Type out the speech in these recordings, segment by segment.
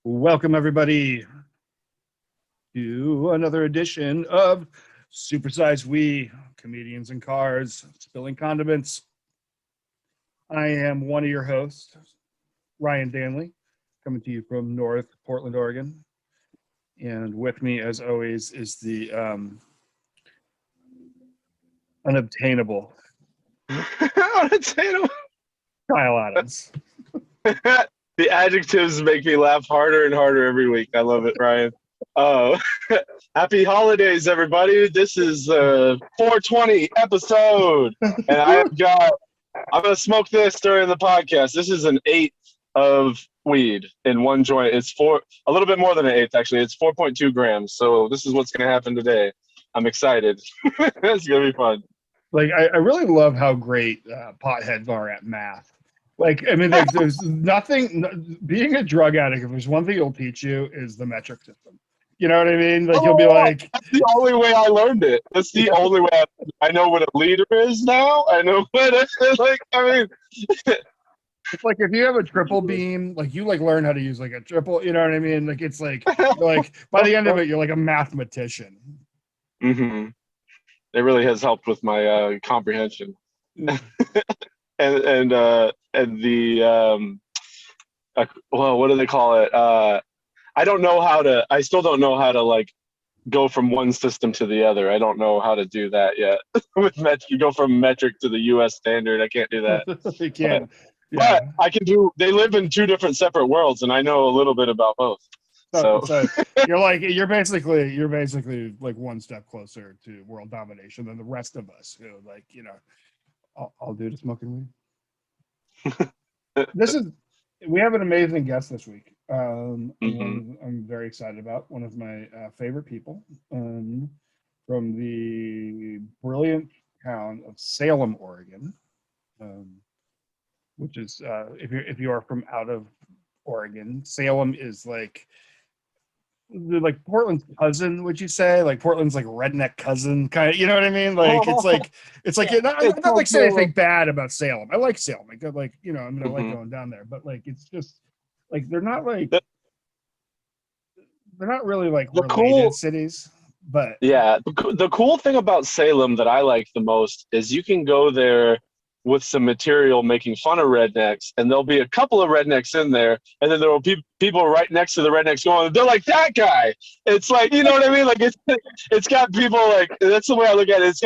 Welcome, everybody, to another edition of Supersize We, Comedians in Cars, Spilling Condiments. I am one of your hosts, Ryan Danley, coming to you from North Portland, Oregon. And with me, as always, is the unobtainable Unattainable. Kyle Adams. The adjectives make me laugh harder and harder every week. I love it, Ryan. Oh, happy holidays, everybody. This is the 420 episode. And I'm going to smoke this during the podcast. This is an eighth of weed in one joint. It's a little bit more than an eighth, actually. It's 4.2 grams. So this is what's going to happen today. I'm excited. It's going to be fun. Like, I really love how great potheads are at math. Like, I mean, there's nothing, being a drug addict, if there's one thing it'll teach you is the metric system. You know what I mean? Like, you'll be like... That's the only way I learned it. That's the only way I know what a liter is now. I know what it's like. I mean... It's like if you have a triple beam, like you like learn how to use like a triple, you know what I mean? Like, it's like by the end of it, you're like a mathematician. Mm-hmm. It really has helped with my comprehension. and the well, what do they call it? I still don't know how to like go from one system to the other. I don't know how to do that yet. With you go from metric to the US standard. I can't do that. You can't. But I can do. They live in two different separate worlds, and I know a little bit about both. So you're basically like one step closer to world domination than the rest of us who, like, you know, I'll do to smoking weed. We have an amazing guest this week. I'm very excited about one of my favorite people from the brilliant town of Salem, Oregon, which is if you are from out of Oregon, Salem is like Portland's cousin, would you say? Like Portland's like redneck cousin, kind of, you know what I mean? Like it's like I'm not like saying anything bad about Salem. I like Salem. I like, you know, I mean, I like going down there, but like it's just like they're not really like related cities. But yeah, the cool thing about Salem that I like the most is you can go there with some material making fun of rednecks, and there'll be a couple of rednecks in there, and then there will be people right next to the rednecks going, they're like, that guy. It's like, you know what I mean? Like it's got people like, that's the way I look at it. It's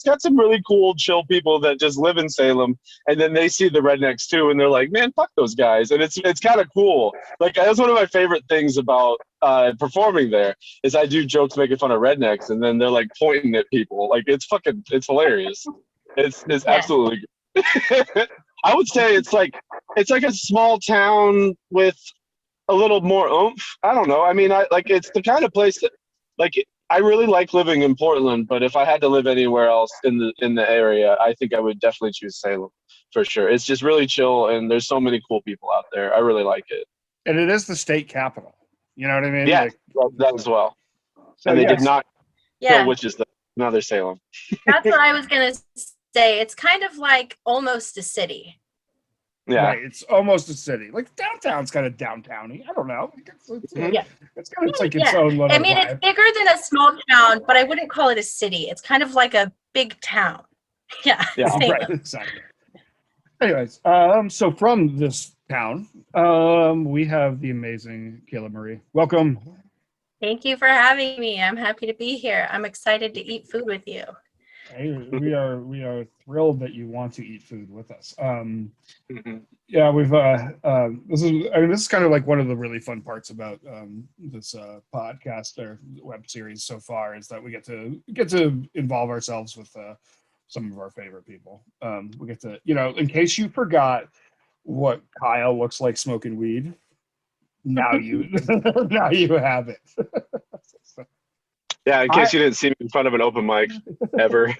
got some really cool, chill people that just live in Salem, and then they see the rednecks too, and they're like, man, fuck those guys. And it's kind of cool. Like, that's one of my favorite things about performing there is I do jokes making fun of rednecks, and then they're like pointing at people. Like, it's hilarious. It's absolutely good. I would say it's like a small town with a little more oomph. I don't know. I mean, it's the kind of place that, like, I really like living in Portland, but if I had to live anywhere else in the area, I think I would definitely choose Salem for sure. It's just really chill, and there's so many cool people out there. I really like it. And it is the state capital. You know what I mean? Yeah, that as well. So, and they did not kill witches. Now they're Salem. That's what I was gonna say. It's kind of like almost a city. Yeah, right. It's almost a city. Like downtown's kind of downtowny. I don't know. It's kind of like its own little. I mean, vibe. It's bigger than a small town, but I wouldn't call it a city. It's kind of like a big town. Yeah. Right. Exactly. Anyways, so from this town, we have the amazing Kayla Marie. Welcome. Thank you for having me. I'm happy to be here. I'm excited to eat food with you. Hey, we are thrilled that you want to eat food with us. Yeah, we've this is kind of like one of the really fun parts about this podcast or web series so far is that we get to involve ourselves with some of our favorite people. We get to, you know, in case you forgot what Kyle looks like smoking weed, now you have it. Yeah, in case you didn't see me in front of an open mic ever.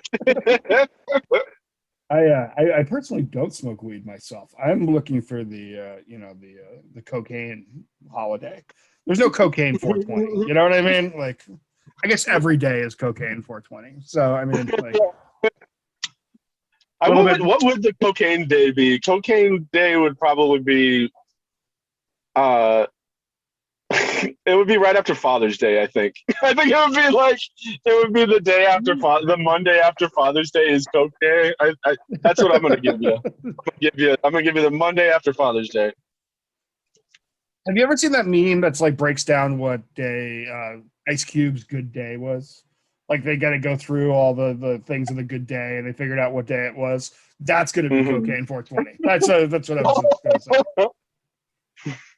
I personally don't smoke weed myself. I'm looking for the the cocaine holiday. There's no cocaine 420. You know what I mean? Like, I guess every day is cocaine 420. So I mean, like, what would the cocaine day be? Cocaine day would probably be It would be right after Father's Day, I think. I think it would be the day after the Monday after Father's Day is Coke Day. That's what I'm gonna give you. I'm gonna give you the Monday after Father's Day. Have you ever seen that meme that's like breaks down what day Ice Cube's good day was? Like they got to go through all the things of the good day, and they figured out what day it was. That's gonna be cocaine 420. That's what I was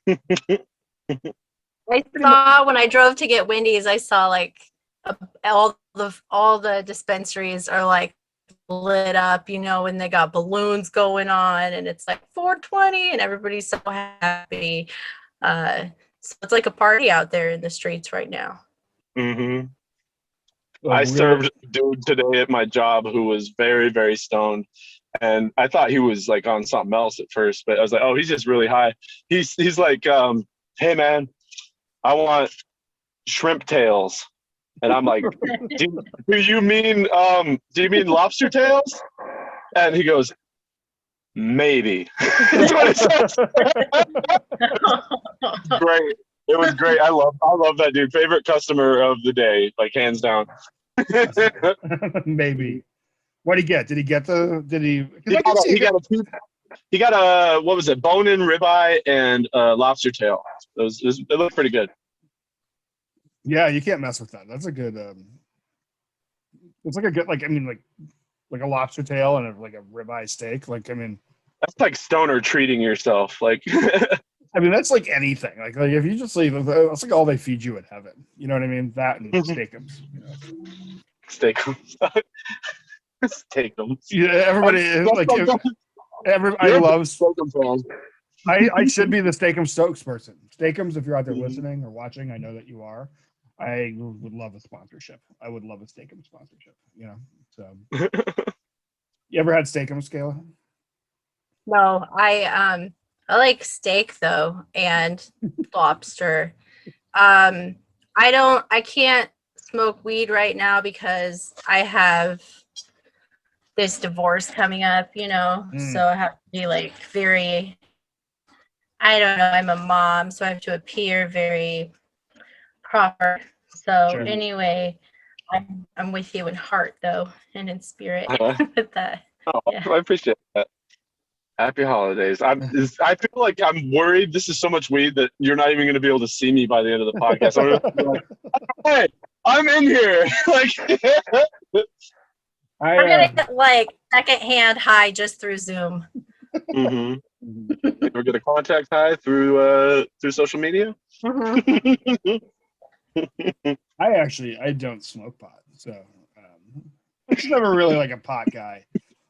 gonna say. I saw when I drove to get Wendy's, I saw like all the dispensaries are like lit up, and they got balloons going on, and it's like 420, and everybody's so happy. So it's like a party out there in the streets right now. Mm-hmm. I served a dude today at my job who was very, very stoned. And I thought he was like on something else at first, but I was like, oh, he's just really high. He's like, hey man, I want shrimp tails. And I'm like, do you mean lobster tails? And he goes, maybe. That's what it says. Great. It was great. I love that dude. Favorite customer of the day, like hands down. Maybe. What did he get? Did he get He got a what was it? Bone-in ribeye and lobster tail. It looked pretty good. Yeah, you can't mess with that. That's a good. It's like a good like a lobster tail and a ribeye steak. Like that's like stoner treating yourself. Like that's like anything. Like if you just leave, that's like all they feed you at heaven. You know what I mean? That and steakums. Steakums. Steakums. Yeah, everybody I love steakums. I should be the Steakum spokesperson. Steakums, if you're out there listening or watching, I know that you are. I would love a sponsorship. I would love a Steakum sponsorship. So you ever had Steakums, Kayla? No, I like steak though and lobster. I can't smoke weed right now because I have this divorce coming up, so I have to be like very, I don't know, I'm a mom, so I have to appear very proper. So Sure. Anyway, I'm with you in heart though, and in spirit with that. Oh, yeah. I appreciate that. Happy holidays. I feel like I'm worried. This is so much weed that you're not even going to be able to see me by the end of the podcast. I'm gonna be like, hey, I'm in here. I'm gonna get like secondhand high just through Zoom. Mm-hmm. We're gonna contact high through social media. Mm-hmm. I don't smoke pot, so I'm just never really like a pot guy.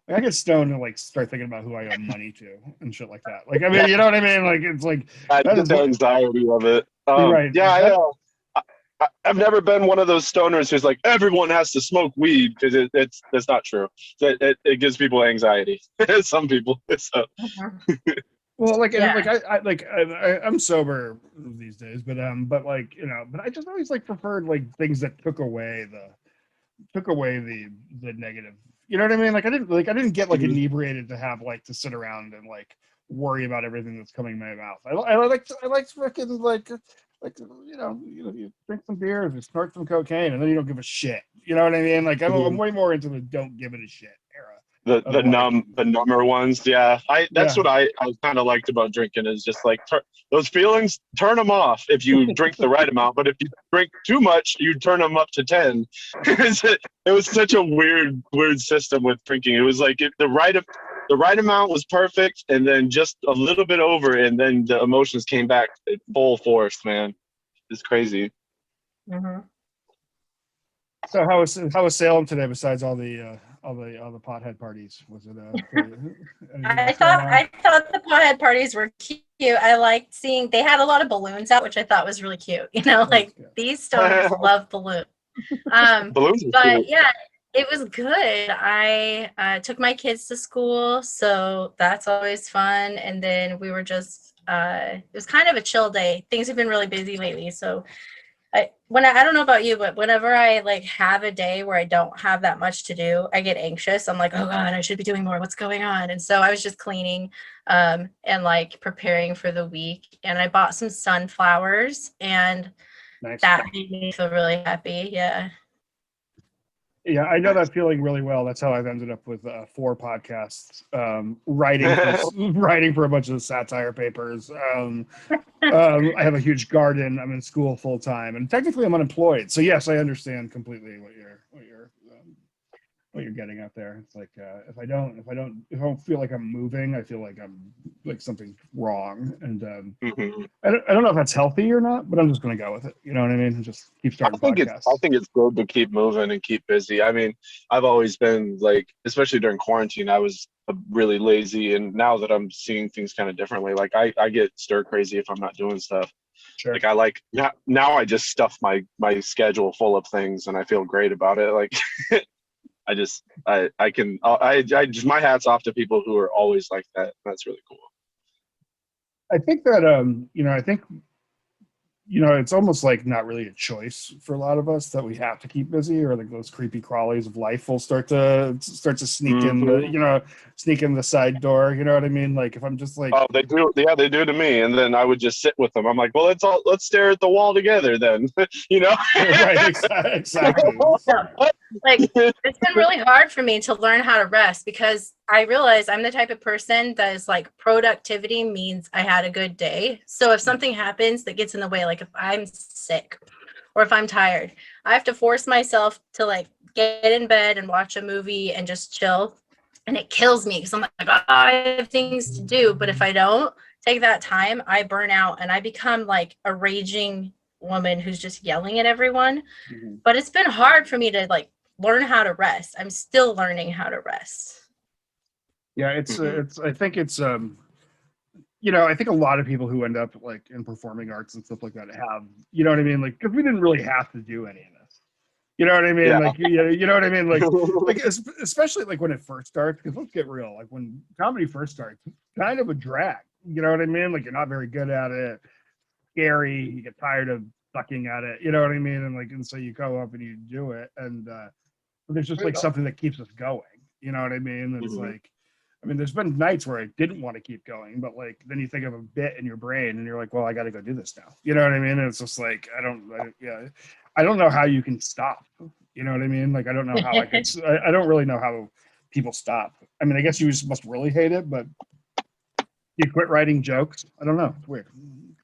Like, I get stoned and like start thinking about who I owe money to and shit like that. Like you know what I mean? Like it's like that's the anxiety of it. Right. Yeah, I've never been one of those stoners who's like everyone has to smoke weed because that's not true. It gives people anxiety. Some people. So. Well, I'm sober these days, but I just always preferred like things that took away the negative. You know what I mean? Like I didn't get inebriated to have to sit around and worry about everything that's coming in my mouth. I like fucking you drink some beers and snort some cocaine and then you don't give a shit. You know what I mean? Like I'm way more into the don't give it a shit era. The number ones, yeah. That's what I kind of liked about drinking is just those feelings, turn them off if you drink the right amount. But if you drink too much, you turn them up to 10. It was such a weird system with drinking. It was like the right amount was perfect, and then just a little bit over, and then the emotions came back full force. Man, it's crazy. Mm-hmm. So how was Salem today? Besides all the pothead parties, was it? I thought the pothead parties were cute. I liked seeing they had a lot of balloons out, which I thought was really cute. These stoners love balloons. Balloons, but cute. Yeah, it was good. I took my kids to school, so that's always fun. And then we were just it was kind of a chill day. Things have been really busy lately, so I don't know about you, but whenever I like have a day where I don't have that much to do, I get anxious. I'm like, oh God, I should be doing more. What's going on? And so I was just cleaning and like preparing for the week. And I bought some sunflowers and Nice. that made me feel really happy. Yeah. Yeah, I know that feeling really well. That's how I've ended up with 4 podcasts, writing for a bunch of satire papers. I have a huge garden. I'm in school full time, and technically I'm unemployed. So yes, I understand completely what you're getting at there. It's like if I don't feel like I'm moving, I feel like I'm like something's wrong, and I don't know if that's healthy or not, but I'm just going to go with it. You know what I mean? Just keep starting podcasts. I think it's good to keep moving and keep busy. I mean, I've always been like, especially during quarantine, I was really lazy, and now that I'm seeing things kind of differently, like I get stir crazy if I'm not doing stuff. Sure. Like now I just stuff my schedule full of things, and I feel great about it. Like I just my hat's off to people who are always like that. That's really cool. I think that it's almost like not really a choice for a lot of us that we have to keep busy, or like those creepy crawlies of life will start to sneak sneak in the side door. You know what I mean? Like if I'm just like, oh, they do, yeah, they do to me, and then I would just sit with them. I'm like, well, let's stare at the wall together then, Right? Exactly. Like it's been really hard for me to learn how to rest because I realize I'm the type of person that is like productivity means I had a good day. So if something happens that gets in the way, like if I'm sick or if I'm tired, I have to force myself to like get in bed and watch a movie and just chill. And it kills me because I'm like, oh, I have things to do. But if I don't take that time, I burn out and I become like a raging woman who's just yelling at everyone. Mm-hmm. But it's been hard for me to like learn how to rest. I'm still learning how to rest. Yeah, I think it's I think a lot of people who end up like in performing arts and stuff like that have, you know what I mean? Like, because we didn't really have to do any of this. You know what I mean? Yeah. Like, you know what I mean? Like especially like when it first starts, because let's get real, like when comedy first starts, it's kind of a drag. You know what I mean? Like you're not very good at it, scary, you get tired of sucking at it, you know what I mean? And so you go up and you do it, and there's just like something that keeps us going. You know what I mean? It's like, I mean, there's been nights where I didn't want to keep going, but like then you think of a bit in your brain and you're like, well, I got to go do this now. You know what I mean? And it's just like I don't know how you can stop. You know what I mean? Like I don't know how I don't really know how people stop. I mean, I guess you just must really hate it, but you quit writing jokes. I don't know. It's weird.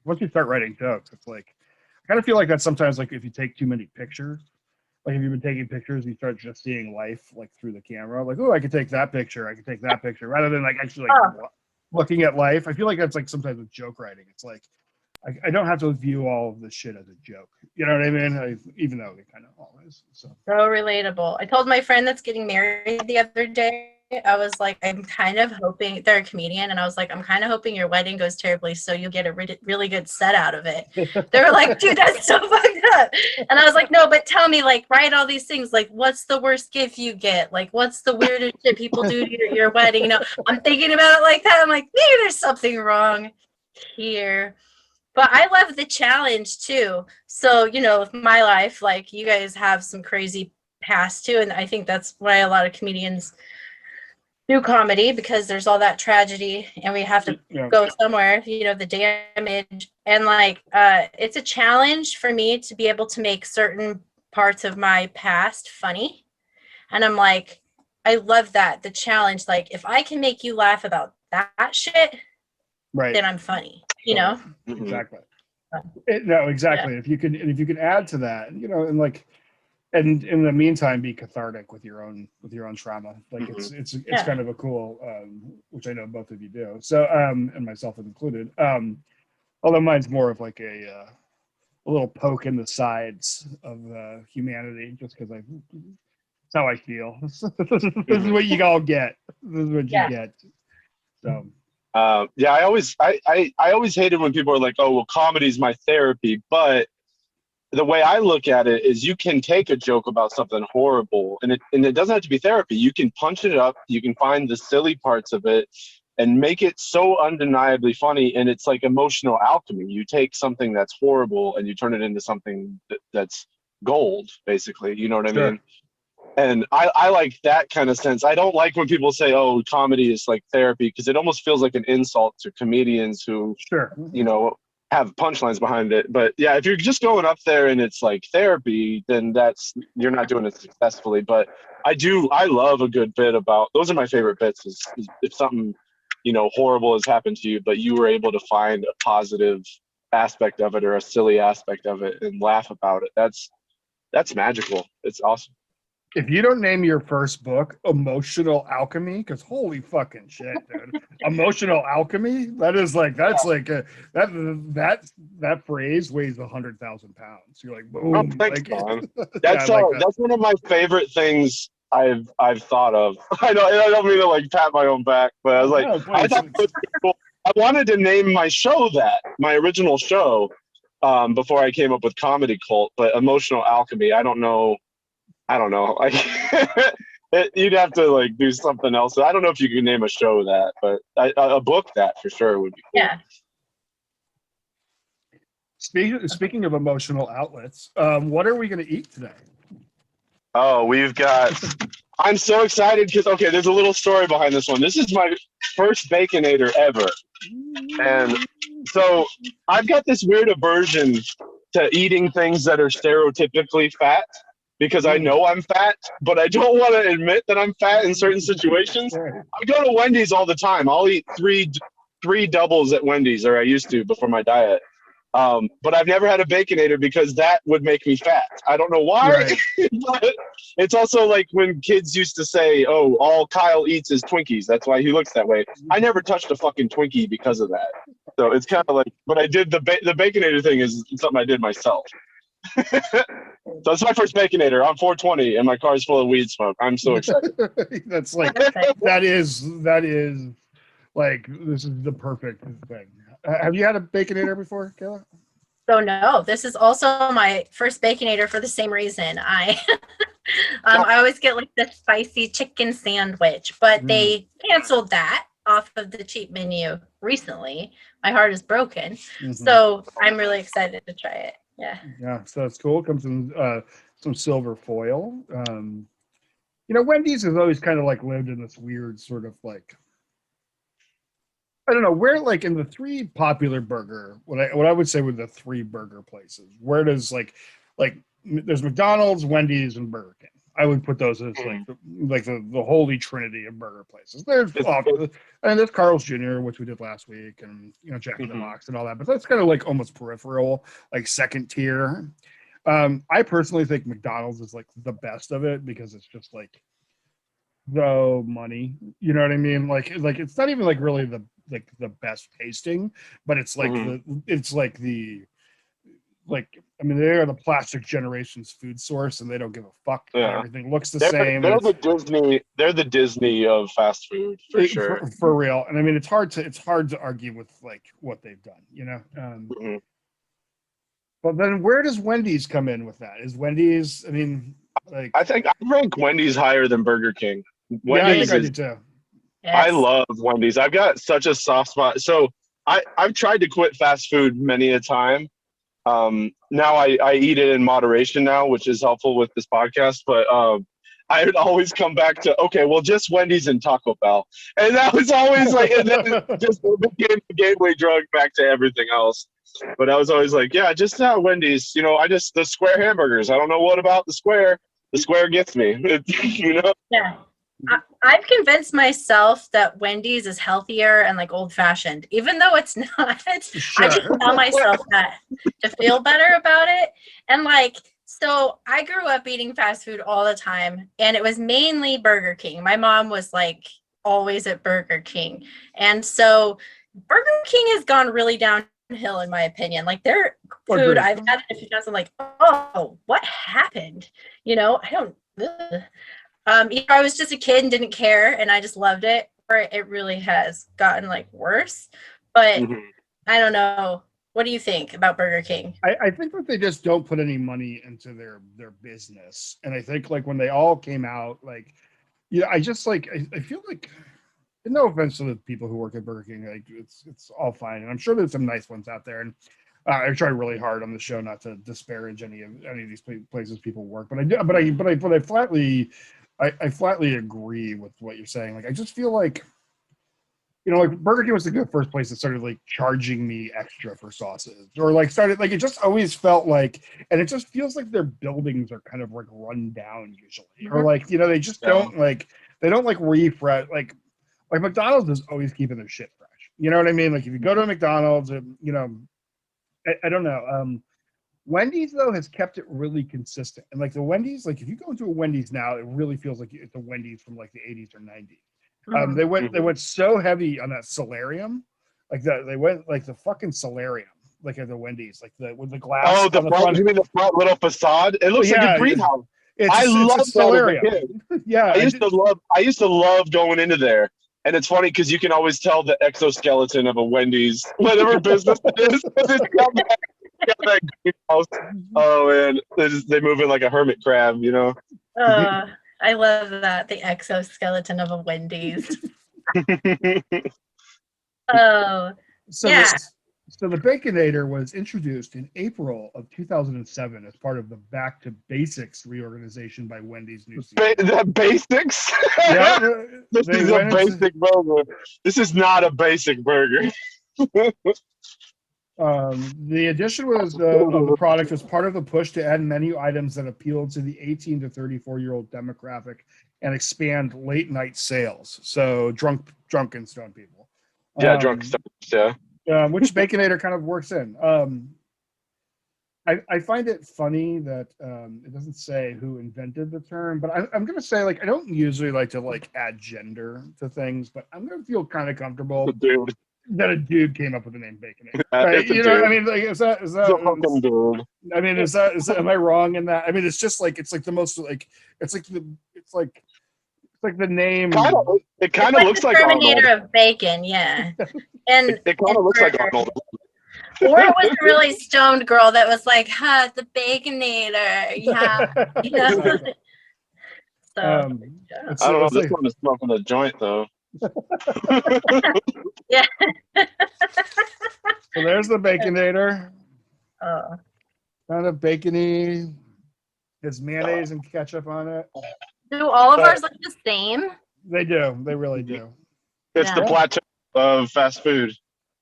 Once you start writing jokes, it's like I kind of feel like that sometimes. Like if you take too many pictures. Like if you've been taking pictures, you start just seeing life like through the camera. Like, oh, I could take that picture. I could take that picture, rather than like actually like looking at life. I feel like that's like sometimes with joke writing. It's like I don't have to view all of this shit as a joke. You know what I mean? Even though they kind of always. So relatable. I told my friend that's getting married the other day. I was like, I'm kind of hoping they're a comedian, and I was like, I'm kind of hoping your wedding goes terribly, so you'll get a really good set out of it. They were like, dude, that's so fucked up. And I was like, no, but tell me, like, write all these things. Like, what's the worst gift you get? Like, what's the weirdest shit people do to your wedding? You know, I'm thinking about it like that. I'm like, maybe there's something wrong here. But I love the challenge too. So, with my life, like you guys have some crazy past too, and I think that's why a lot of comedians do comedy, because there's all that tragedy and we have to go somewhere, the damage, and like it's a challenge for me to be able to make certain parts of my past funny. And I'm like, I love that, the challenge. Like if I can make you laugh about that shit, right, then I'm funny, exactly. No, exactly. Yeah. If you can add to that, and like, and in the meantime be cathartic with your own trauma, like it's kind of a cool, which I know both of you do, so and myself included, although mine's more of like a little poke in the sides of humanity, just because that's how I feel. This is what you all get. This is what you get. So I always hated when people are like, oh well, comedy's my therapy, but the way I look at it is you can take a joke about something horrible and it doesn't have to be therapy. You can punch it up. You can find the silly parts of it and make it so undeniably funny. And it's like emotional alchemy. You take something that's horrible and you turn it into something that's gold, basically. You know what I Sure. mean? And I like that kind of sense. I don't like when people say, oh, comedy is like therapy, because it almost feels like an insult to comedians who, Sure. you know, have punchlines behind it. But yeah, if you're just going up there and it's like therapy, then you're not doing it successfully. But I love a good bit about, those are my favorite bits, is if something, you know, horrible has happened to you, but you were able to find a positive aspect of it or a silly aspect of it and laugh about it. That's magical. It's awesome. If you don't name your first book Emotional Alchemy, because holy fucking shit, dude. Emotional Alchemy, that's like that phrase weighs 100,000 pounds. You're like, Oh, boom. thanks, Like, man. yeah, I like that. That's one of my favorite things I've thought of. I don't mean to like pat my own back, but I was like, No, I please. thought it was cool. I wanted to name my show my original show, before I came up with Comedy Cult, but Emotional Alchemy, I don't know. Like, you'd have to like do something else. I don't know if you can name a show that, but a book that for sure would be cool. Yeah. Speaking of emotional outlets, what are we going to eat today? Oh, I'm so excited because, okay, there's a little story behind this one. This is my first Baconator ever. And so I've got this weird aversion to eating things that are stereotypically fat, because I know I'm fat, but I don't want to admit that I'm fat in certain situations. I go to Wendy's all the time. I'll eat three doubles at Wendy's, or I used to before my diet. But I've never had a Baconator because that would make me fat. I don't know why, Right. but it's also like when kids used to say, oh, all Kyle eats is Twinkies. That's why he looks that way. I never touched a fucking Twinkie because of that. So it's kind of like, but I did the Baconator thing is something I did myself. So it's my first Baconator. I'm 420 and my car's full of weed smoke. I'm so excited. That's like, that is like, this is the perfect thing. Have you had a Baconator before, Kayla? So no, this is also my first Baconator for the same reason. I always get like the spicy chicken sandwich, but they canceled that off of the cheap menu recently. My heart is broken. So I'm really excited to try it. Yeah, so that's cool. It comes in some silver foil. Wendy's has always kind of like lived in this weird sort of like, I don't know, where like in the three popular burger, what I would say were the three burger places, where does like there's McDonald's, Wendy's, and Burger King. I would put those as like the holy trinity of burger places. There's Carl's Jr., which we did last week, and Jack in the Box and all that, but that's kind of like almost peripheral, like second tier. I personally think McDonald's is like the best of it because it's just like the money, you know what I mean? Like it's not even like really the best tasting, but it's like I mean, they are the plastic generation's food source, and they don't give a fuck. Yeah. Everything looks the They're same. They're the Disney of fast food for sure. For real. And I mean, it's hard to argue with like what they've done, But then where does Wendy's come in with that? Is Wendy's, I mean, like, I think I rank Wendy's higher than Burger King. Wendy's, I do too. yes. I love Wendy's. I've got such a soft spot. So I've tried to quit fast food many a time. Now I eat it in moderation now, which is helpful with this podcast. But I would always come back to, okay, well, just Wendy's and Taco Bell. And that was always like, and then it just became the gateway drug back to everything else. But I was always like, yeah, just Wendy's. The square hamburgers. I don't know what about the square. The square gets me. Yeah. I've convinced myself that Wendy's is healthier and like old fashioned, even though it's not. Sure. I just tell myself that to feel better about it. And like, so I grew up eating fast food all the time, and it was mainly Burger King. My mom was like always at Burger King. And so Burger King has gone really downhill in my opinion. Like their food, I've had it a few times. I'm like, oh, what happened? I don't. Either I was just a kid and didn't care and I just loved it, or it really has gotten like worse. But I don't know. What do you think about Burger King? I think that they just don't put any money into their business. And I think like when they all came out, like, I just like, I feel like no offense to the people who work at Burger King, like it's all fine, and I'm sure there's some nice ones out there. And I try really hard on the show not to disparage any of these places people work, but I flatly agree with what you're saying. Like I just feel like, like Burger King was the first place that started like charging me extra for sauces, or like started like it just always felt like, and it just feels like their buildings are kind of like run down usually, or like they just don't like refresh like McDonald's is always keeping their shit fresh. You know what I mean? Like if you go to a McDonald's, I don't know. Wendy's though has kept it really consistent, and like the Wendy's, like if you go into a Wendy's now, it really feels like it's a Wendy's from like the 80s or 90s. They went so heavy on that solarium, they went like the fucking solarium, like at the Wendy's, like with the glass. Oh, the front, you mean the front little facade? It looks like a greenhouse. I love that solarium. as a kid. Yeah, I used to love going into there. And it's funny because you can always tell the exoskeleton of a Wendy's, whatever business it is. It's got that greenhouse. Oh man, they move in like a hermit crab, I love that, the exoskeleton of a Wendy's. Oh, so yeah. So the Baconator was introduced in April of 2007 as part of the Back to Basics reorganization by Wendy's new CEO. The basics? Yeah, This is a basic burger. This is not a basic burger. The addition of the product was part of the push to add menu items that appealed to the 18 to 34-year-old demographic and expand late night sales. So drunken stone people. Yeah, drunk stuff. Yeah. Which Baconator kind of works in. I find it funny that it doesn't say who invented the term, but I'm going to say, like, I don't usually like to like add gender to things, but I'm going to feel kind of comfortable that a dude came up with the name Baconator. Right? I mean, like, is that it's a fucking dude. I mean, is that am I wrong in that? I mean, it's just like it's like the most like it's like the name. It kind of looks like Terminator Arnold. of bacon, yeah. And it kind of looks like Arnold. Or it was a really stoned girl that was like, the Baconator. Yeah. So, I don't know. This one is smoking a joint, though. Yeah. So there's the Baconator. Oh. Kind of bacony. There's mayonnaise and ketchup on it. Do all of ours look the same? They do. They really do. It's the plateau of fast food.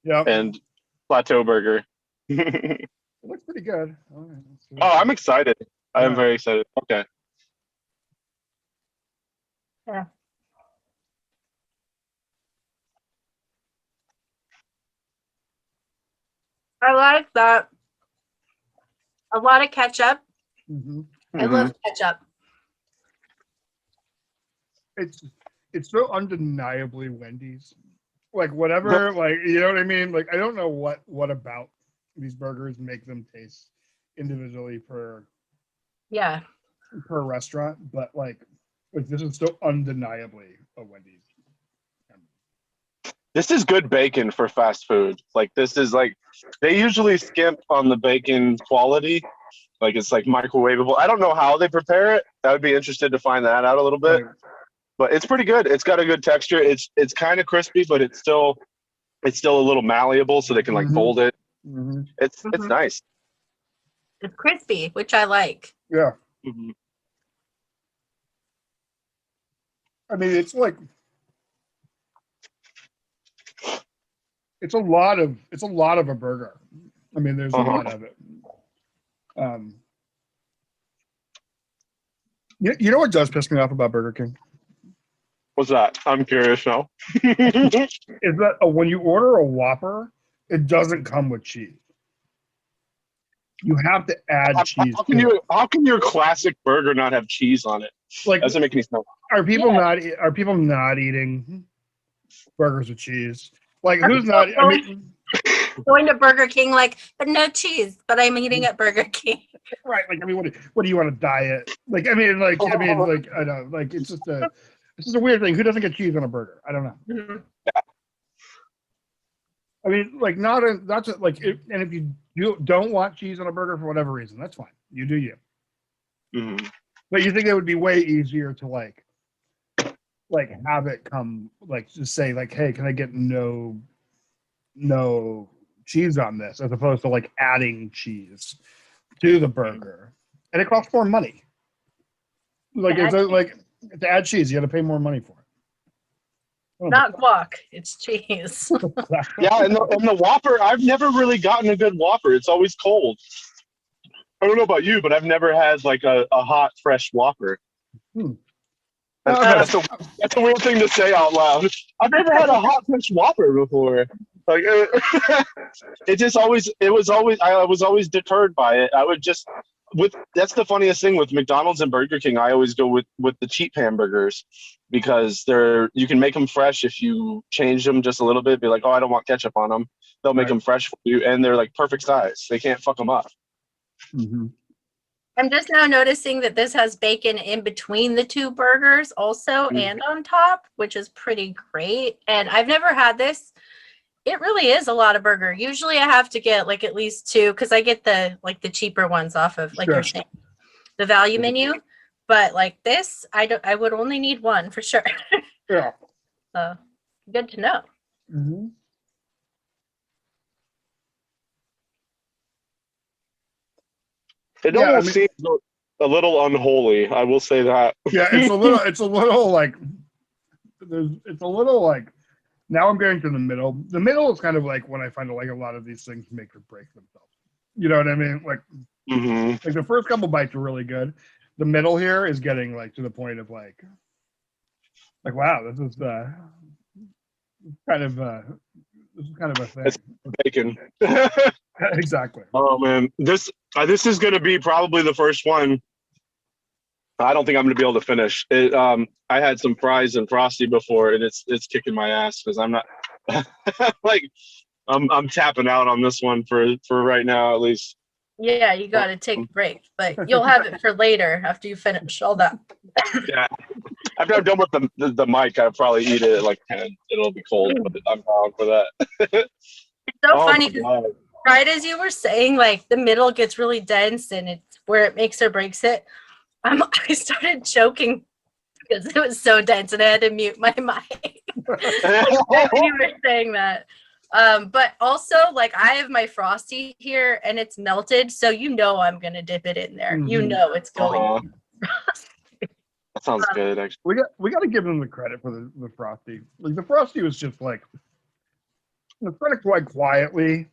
Yep. And plateau burger. It looks pretty good. All right, I'm excited. I am very excited. Okay. Yeah. I like that. A lot of ketchup. Mm-hmm. I love ketchup. It's so undeniably Wendy's. Like whatever, like you know what I mean? Like I don't know what about these burgers make them taste individually per restaurant, but like this is so undeniably a Wendy's. This is good bacon for fast food. Like this is like they usually skimp on the bacon quality. Like it's like microwavable. I don't know how they prepare it. I would be interested to find that out a little bit. Right. But it's pretty good. It's got a good texture. It's kind of crispy, but it's still a little malleable, so they can like fold it. Mm-hmm. It's nice. It's crispy, which I like. Yeah. Mm-hmm. I mean, it's like it's a lot of a burger. I mean, there's a lot of it. You know what does piss me off about Burger King? What's that? I'm curious now. Is that when you order a Whopper, it doesn't come with cheese. You have to add cheese. How can your classic burger not have cheese on it? Like, doesn't make any sense. Are people not eating burgers with cheese? Like who's not? I mean, going to Burger King, like, but no cheese. But I'm eating at Burger King. Right. Like I mean, what do you want to diet? Like I mean, I know. Like it's just a weird thing. Who doesn't get cheese on a burger? I don't know. Mm-hmm. Yeah. I mean, like that's like, and if you don't want cheese on a burger for whatever reason, that's fine. You do you. Mm-hmm. But you think it would be way easier to like like have it come like just say like, hey, can I get no cheese on this, as opposed to like adding cheese to the burger, and it costs more money. Like it's like to add cheese, you got to pay more money for it. Not guac, it's cheese. Yeah, and the Whopper, I've never really gotten a good Whopper. It's always cold. I don't know about you, but I've never had like a hot, fresh Whopper. That's a weird thing to say out loud. I've never had a hot, fresh Whopper before. Like I was always deterred by it. I would just that's the funniest thing with McDonald's and Burger King. I always go with the cheap hamburgers because you can make them fresh if you change them just a little bit. Be like, oh, I don't want ketchup on them. They'll make them fresh for you, and they're like perfect size. They can't fuck them up. Mm-hmm. I'm just now noticing that this has bacon in between the two burgers also and on top, which is pretty great. And I've never had this. It really is a lot of burger. Usually I have to get like at least 2 because I get the cheaper ones off of like you're saying, the value menu. But like this, I would only need 1 for sure. Yeah. So good to know. Mm-hmm. It almost seems a little unholy. I will say that. Yeah, it's a little like it's a little like now I'm getting to the middle. The middle is kind of like when I find like a lot of these things make or break themselves. You know what I mean? Like, like the first couple bites are really good. The middle here is getting like to the point of like wow, this is kind of a thing. It's bacon. Exactly. Oh man, this is going to be probably the first one. I don't think I'm going to be able to finish it. I had some fries and Frosty before, and it's kicking my ass because I'm not like I'm tapping out on this one for right now at least. Yeah, you got to take a break, but you'll have it for later after you finish all that. Yeah, after I'm done with the mic, I'll probably eat it at like 10. It'll be cold, but I'm down for that. It's so funny. Right as you were saying, like the middle gets really dense and it's where it makes or breaks it. I started choking because it was so dense and I had to mute my mic. You were saying that. But also, like I have my Frosty here and it's melted, so you know I'm gonna dip it in there. You know it's going. That sounds good, actually. We got to give them the credit for the Frosty. Like the Frosty was just like it's kind of quite quietly.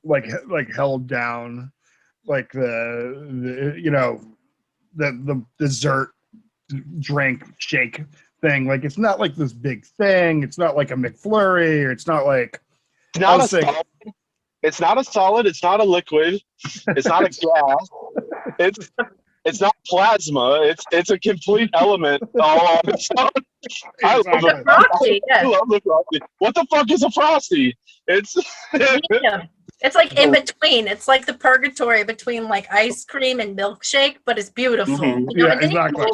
Like held down, like the dessert drink shake thing. Like it's not like this big thing. It's not like a McFlurry, or it's not like it's not a solid. It's not a solid. It's not a liquid. It's not a gas. It's not plasma. It's a complete element all on its own. I love the Frosty. Yes. I love the Frosty. What the fuck is a Frosty? It's like in between. It's like the purgatory between like ice cream and milkshake, but it's beautiful. Mm-hmm. You know, yeah, exactly.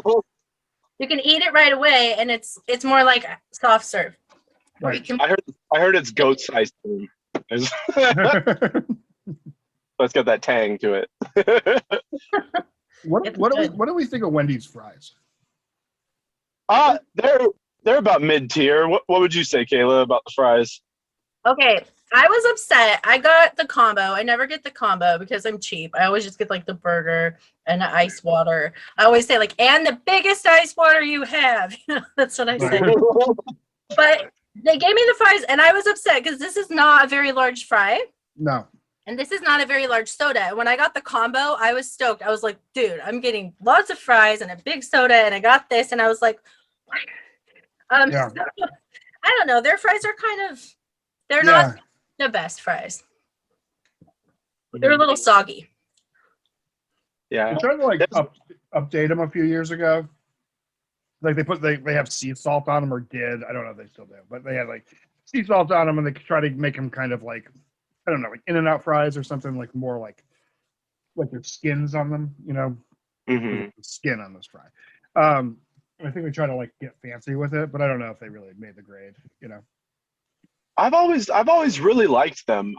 You can eat it right away, and it's more like soft serve. Right. I heard it's goat's ice cream. Let's get that tang to it. What do we think of Wendy's fries? They're about mid-tier. What would you say, Kayla, about the fries? Okay, I was upset. I got the combo. I never get the combo because I'm cheap. I always just get like the burger and the ice water. I always say like, and the biggest ice water you have. That's what I say. But they gave me the fries and I was upset because this is not a very large fry. No. And this is not a very large soda. When I got the combo, I was stoked. I was like, dude, I'm getting lots of fries and a big soda and I got this. And I was like, yeah. So, I don't know. Their fries are kind of, they're not the best fries. They're a little soggy. Yeah. I tried to like update them a few years ago. Like they have sea salt on them, or did. I don't know if they still do, but they had like sea salt on them, and they try to make them kind of like, I don't know, like In-N-Out fries or something, like more like there's skins on them, you know, skin on this fry. I think they try to like get fancy with it, but I don't know if they really made the grade, you know. I've always really liked them.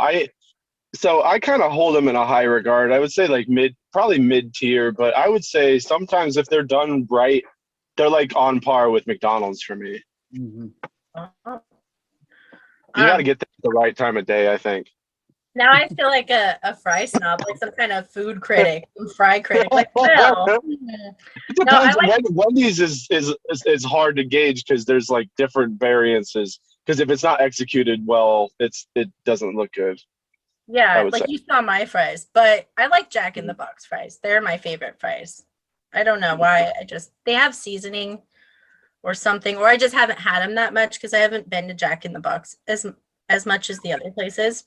So I kind of hold them in a high regard. I would say like probably mid-tier, but I would say sometimes if they're done right, they're like on par with McDonald's for me. Mm-hmm. Oh. You got to get there at the right time of day, I think. Now I feel like a fry snob, like some kind of food critic, some fry critic. Like, well, It no, I depends. like. Wendy's is hard to gauge because there's like different variances. Because if it's not executed well, it doesn't look good. I Yeah, would like say. you saw my fries, but I like Jack in the Box fries. They're my favorite fries. I don't know why. They have seasoning or something, or I just haven't had them that much because I haven't been to Jack in the Box as much as the other places.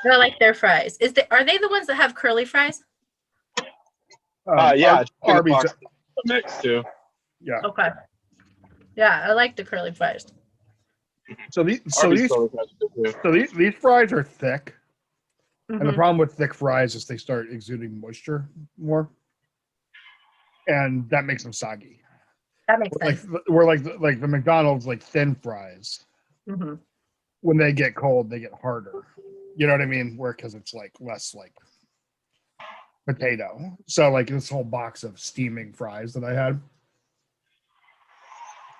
But I like their fries. Are they the ones that have curly fries? Yeah, Arby's. mix too. Yeah. Okay. Yeah, I like the curly fries. So these fries are thick, and the Mhm. problem with thick fries is they start exuding moisture more, and that makes them soggy. That makes Like sense. we're like the McDonald's like thin fries. Hmm. When they get cold, they get harder. You know what I mean? Where because it's like less like potato. So like this whole box of steaming fries that I had.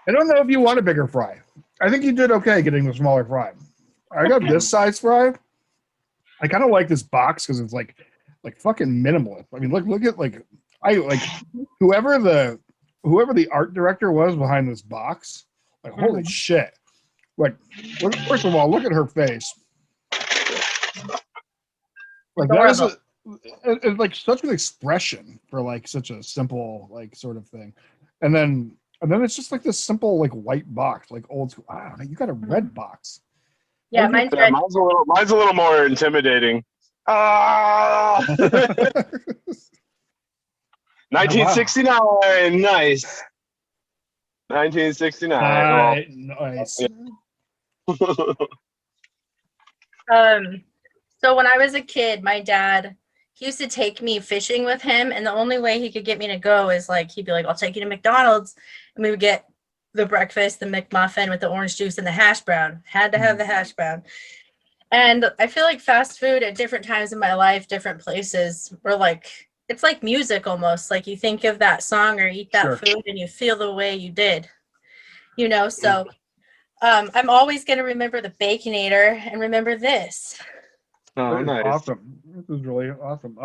I don't know if you want a bigger fry. I think you did okay getting the smaller fry. I got this size fry. I kind of like this box because it's like fucking minimalist. I mean, look at like whoever the art director was behind this box. Like holy shit! Like first of all, look at her face. Like that is it's like such an expression for like such a simple like sort of thing, and then it's just like this simple like white box, like old school. Wow, you got a red box. Yeah, mine's red. Mine's a little more intimidating. Ah! 1969, nice. 1969. Nice. So when I was a kid, my dad, he used to take me fishing with him, and the only way he could get me to go is like he'd be like, "I'll take you to McDonald's," and we would get the breakfast, the McMuffin with the orange juice and the hash brown. Had to have the hash brown. And I feel like fast food at different times in my life, different places, were like it's like music almost. Like you think of that song or eat that food, and you feel the way you did. So I'm always going to remember the Baconator and remember this. Oh, nice. Awesome. This is really awesome.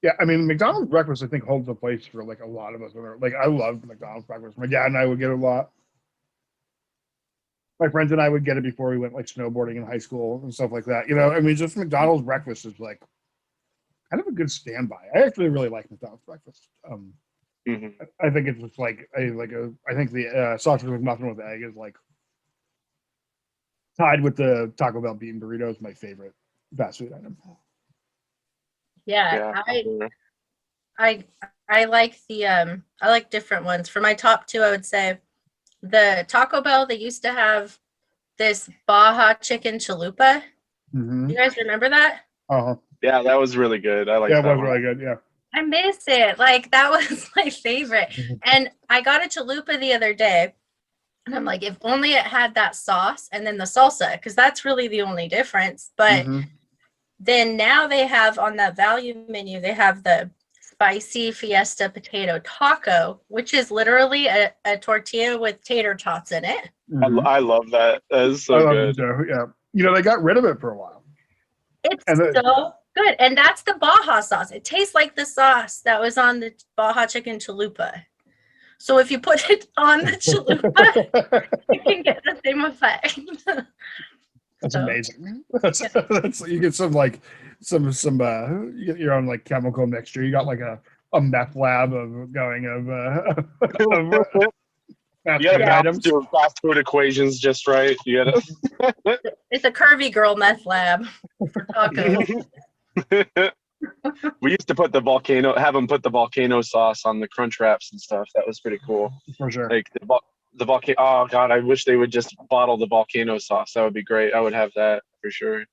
Yeah, I mean, McDonald's breakfast, I think, holds a place for like a lot of us. Like, I love McDonald's breakfast. My dad and I would get it a lot. My friends and I would get it before we went like snowboarding in high school and stuff like that. I mean, just McDonald's breakfast is like kind of a good standby. I actually really like McDonald's breakfast. I think it's just like I think the sausage McMuffin with egg is like tied with the Taco Bell bean burrito is my favorite fast food item. Yeah, I like I like different ones. For my top two, I would say the Taco Bell. They used to have this Baja chicken chalupa. You guys remember that? Yeah, that was really good. I like that. Yeah, it was really good. Yeah. I miss it. Like that was my favorite. And I got a chalupa the other day. And I'm like, if only it had that sauce and then the salsa, because that's really the only difference. But then now they have on that value menu, they have the spicy fiesta potato taco, which is literally a tortilla with tater tots in it. I love that. That is so good. Yeah. They got rid of it for a while. It's so good. And that's the Baja sauce. It tastes like the sauce that was on the Baja chicken chalupa. So if you put it on the chalupa, you can get the same effect. That's amazing. That's you get some you get your own like chemical mixture. You got like a meth lab of fast food items. Do fast food equations just right. You gotta. It's a curvy girl meth lab for tacos. We used to have them put the volcano sauce on the crunch wraps and stuff. That was pretty cool. For sure. Like the volcano. Oh God, I wish they would just bottle the volcano sauce. That would be great. I would have that for sure.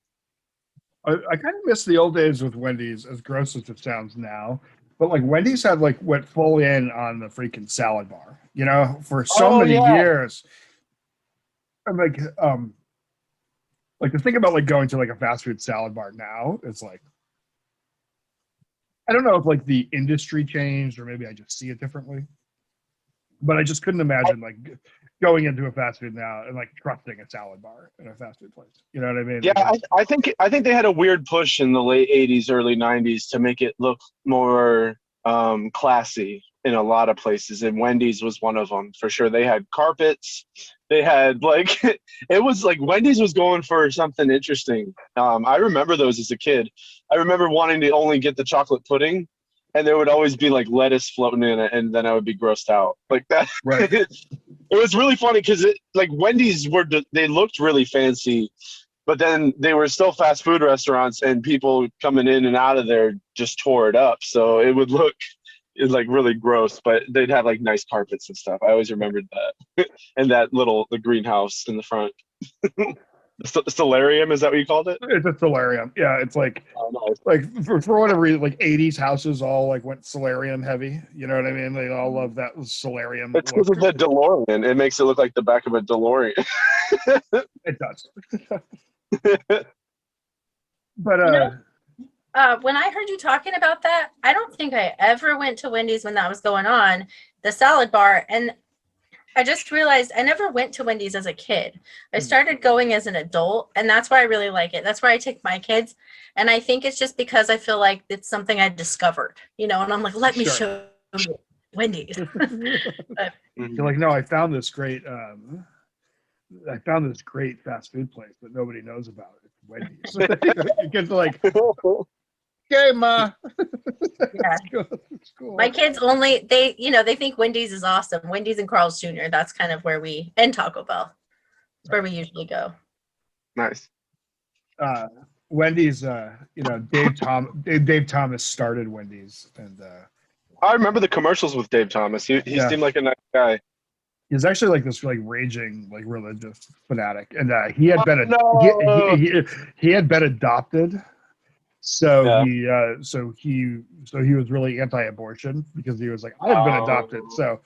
I kind of miss the old days with Wendy's, as gross as it sounds now. But like Wendy's had like went full in on the freaking salad bar, for so many years. I'm like to think about like going to like a fast food salad bar now, it's like I don't know if like the industry changed or maybe I just see it differently, but I just couldn't imagine like going into a fast food now and like trusting a salad bar in a fast food place. You know what I mean? Yeah, Like, I think they had a weird push in the late '80s, early '90s to make it look more classy in a lot of places, and Wendy's was one of them for sure. They had carpets, they had like it was like Wendy's was going for something interesting. I remember those as a kid. I remember wanting to only get the chocolate pudding, and there would always be like lettuce floating in it, and then I would be grossed out like that. right. It was really funny because like Wendy's they looked really fancy, but then they were still fast food restaurants, and people coming in and out of there just tore it up. So it would look it's like really gross, but they'd have like nice carpets and stuff. I always remembered that, and that the greenhouse in the front. The solarium, is that what you called it? It's a solarium. Yeah, it's like Nice. like for whatever reason, like 80s houses all like went solarium heavy. You know what I mean? They all love that solarium. It's because of the DeLorean. It makes it look like the back of a DeLorean. It does. But When I heard you talking about that, I don't think I ever went to Wendy's when that was going on, the salad bar. And I just realized I never went to Wendy's as a kid. I started going as an adult, and that's why I really like it. That's where I take my kids. And I think it's just because I feel like it's something I discovered, and I'm like, let me show you Wendy's. You're like, no, I found this great fast food place that nobody knows about. It's Wendy's. Your kids are like, okay, Ma. Yeah. It's cool. My kids they think Wendy's is awesome. Wendy's and Carl's Jr. That's kind of where and Taco Bell. That's where we usually go. Nice. Wendy's, Dave Thomas started Wendy's, and I remember the commercials with Dave Thomas. He seemed like a nice guy. he's actually like this like raging like religious fanatic, and he had been he had been adopted. So he was really anti-abortion because he was like, I have been adopted. So